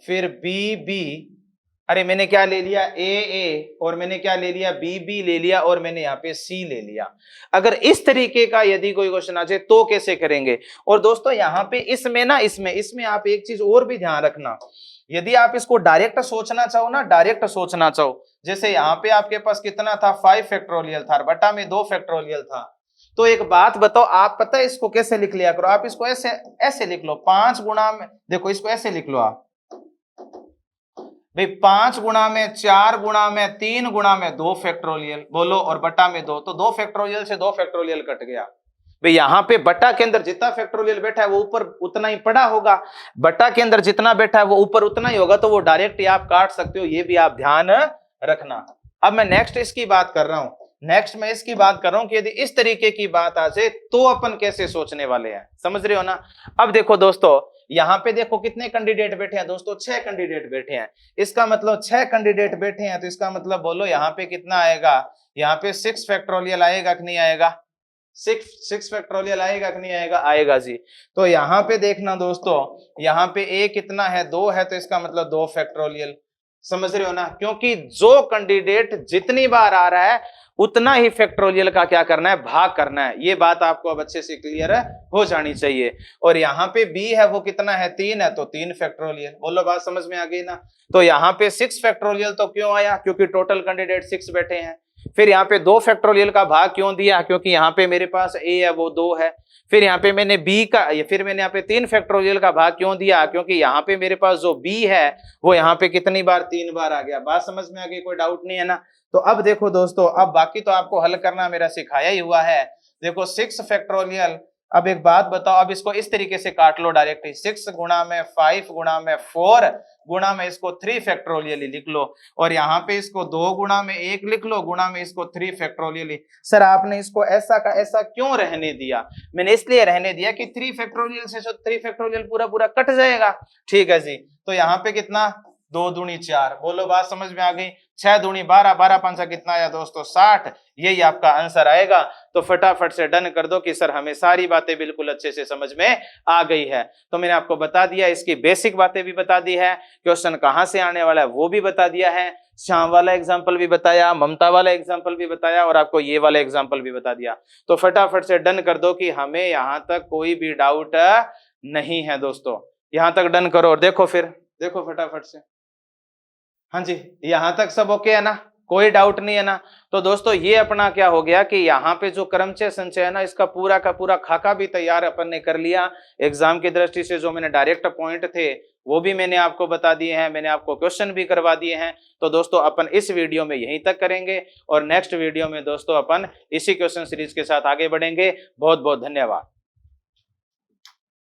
फिर BB, अरे मैंने क्या ले लिया? AA, और मैंने क्या ले लिया? BB ले लिया, और मैंने यहाँ पे C ले लिया। अगर इस तरीके का यदि कोई क्वेश्चन आ जाए तो कैसे करेंगे? और दोस्तों यहाँ पे इसमें ना, इसमें आप एक चीज और भी ध्यान रखना, यदि आप इसको डायरेक्ट सोचना चाहो ना, डायरेक्ट सोचना चाहो, जैसे यहाँ पे आपके पास कितना था? 5 फैक्टोरियल था, बटा में 2 फैक्टोरियल था। तो एक बात बताओ, आप पता है इसको कैसे लिख लिया करो? आप इसको ऐसे ऐसे लिख लो, 5 गुणा में, देखो इसको ऐसे लिख लो आप भाई, 5 गुणा में 4 गुणा में 3 गुणा में 2 फैक्टोरियल, बोलो, और बटा में 2, तो 2 फैक्टोरियल से 2 फैक्टोरियल कट गया भाई। यहाँ पे बटा के अंदर जितना फैक्टोरियल बैठा है वो ऊपर उतना ही पड़ा होगा, बटा के अंदर जितना बैठा है वो ऊपर उतना ही होगा, तो वो डायरेक्ट ही आप काट सकते हो। ये भी आप ध्यान रखना। अब मैं नेक्स्ट इसकी बात कर रहा हूं, नेक्स्ट मैं इसकी बात कर रहा हूं कि यदि इस तरीके की बात आ जाए तो अपन कैसे सोचने वाले हैं, समझ रहे हो ना? अब देखो दोस्तों, यहाँ पे देखो कितने कैंडिडेट बैठे हैं दोस्तों, 6 कैंडिडेट बैठे हैं। इसका मतलब 6 कैंडिडेट बैठे हैं, तो इसका मतलब बोलो यहाँ पे कितना आएगा, यहाँ पे 6 फैक्टोरियल आएगा कि नहीं आएगा, 6 फैक्टोरियल आएगा कि नहीं आएगा, आएगा जी। तो यहाँ पे देखना दोस्तों, यहाँ पे a कितना है, 2 है, तो इसका मतलब 2 फैक्टोरियल। समझ रहे हो ना, क्योंकि जो कैंडिडेट जितनी बार आ रहा है उतना ही फैक्टोरियल का क्या करना है, भाग करना है। ये बात आपको अब अच्छे से क्लियर हो जानी चाहिए। और यहाँ पे b है वो कितना है, 3 है, तो 3 फैक्टोरियल। बोलो बात समझ में आ गई ना। तो यहाँ पे 6 फैक्टोरियल तो क्यों आया, क्योंकि टोटल कैंडिडेट 6 बैठे हैं। फिर यहाँ पे 2 फैक्टोरियल का भाग क्यों दिया, क्योंकि यहाँ पे मेरे पास a है वो 2 है। फिर यहाँ पे मैंने b का, फिर मैंने यहाँ पे 3 फैक्टोरियल का भाग क्यों दिया, क्योंकि यहाँ पे मेरे पास जो b है वो यहाँ पे कितनी बार, 3 बार आ गया। बात समझ में आ गई, कोई डाउट नहीं है ना। तो अब देखो दोस्तों, अब बाकी तो आपको हल करना मेरा सिखाया ही हुआ है। देखो 6 फैक्टोरियल, अब एक बात बताओ, अब इसको इस तरीके से काट लो डायरेक्ट ही, 6 गुणा में 5 गुणा में 4 गुणा में इसको 3 फैक्टोरियल लिख लो, और यहाँ पे इसको 2 गुणा में 1 लिख लो, गुणा में इसको 3 फैक्टोरियल। सर आपने इसको ऐसा का ऐसा क्यों रहने दिया, मैंने इसलिए रहने दिया कि 3 फैक्टोरियल से 3 फैक्टोरियल पूरा पूरा कट जाएगा। ठीक है जी, तो यहाँ पे कितना, 2 दूनी 4। बोलो बात समझ में आ गई। 6 दूनी 12, 12 पंचा कितना आया दोस्तों, 60। यही आपका आंसर आएगा। तो फटाफट से डन कर दो कि सर हमें सारी बातें बिल्कुल अच्छे से समझ में आ गई है। तो मैंने आपको बता दिया, इसकी बेसिक बातें भी बता दी है, क्वेश्चन कहां से आने वाला है वो भी बता दिया है, श्याम वाला एग्जाम्पल भी बताया, ममता वाला एग्जाम्पल भी बताया, और आपको ये वाला एग्जाम्पल भी बता दिया। तो फटाफट से डन कर दो कि हमें यहां तक कोई भी डाउट नहीं है दोस्तों। यहां तक डन करो और देखो, फिर देखो फटाफट से। हाँ जी, यहां तक सब ओके है ना, कोई डाउट नहीं है ना। तो दोस्तों ये अपना क्या हो गया कि यहाँ पे जो क्रमचय संचय है ना, इसका पूरा का पूरा खाका भी तैयार अपन ने कर लिया। एग्जाम की दृष्टि से जो मैंने डायरेक्ट पॉइंट थे वो भी मैंने आपको बता दिए हैं, मैंने आपको क्वेश्चन भी करवा दिए हैं। तो दोस्तों अपन इस वीडियो में यहीं तक करेंगे, और नेक्स्ट वीडियो में दोस्तों अपन इसी क्वेश्चन सीरीज के साथ आगे बढ़ेंगे। बहुत बहुत धन्यवाद।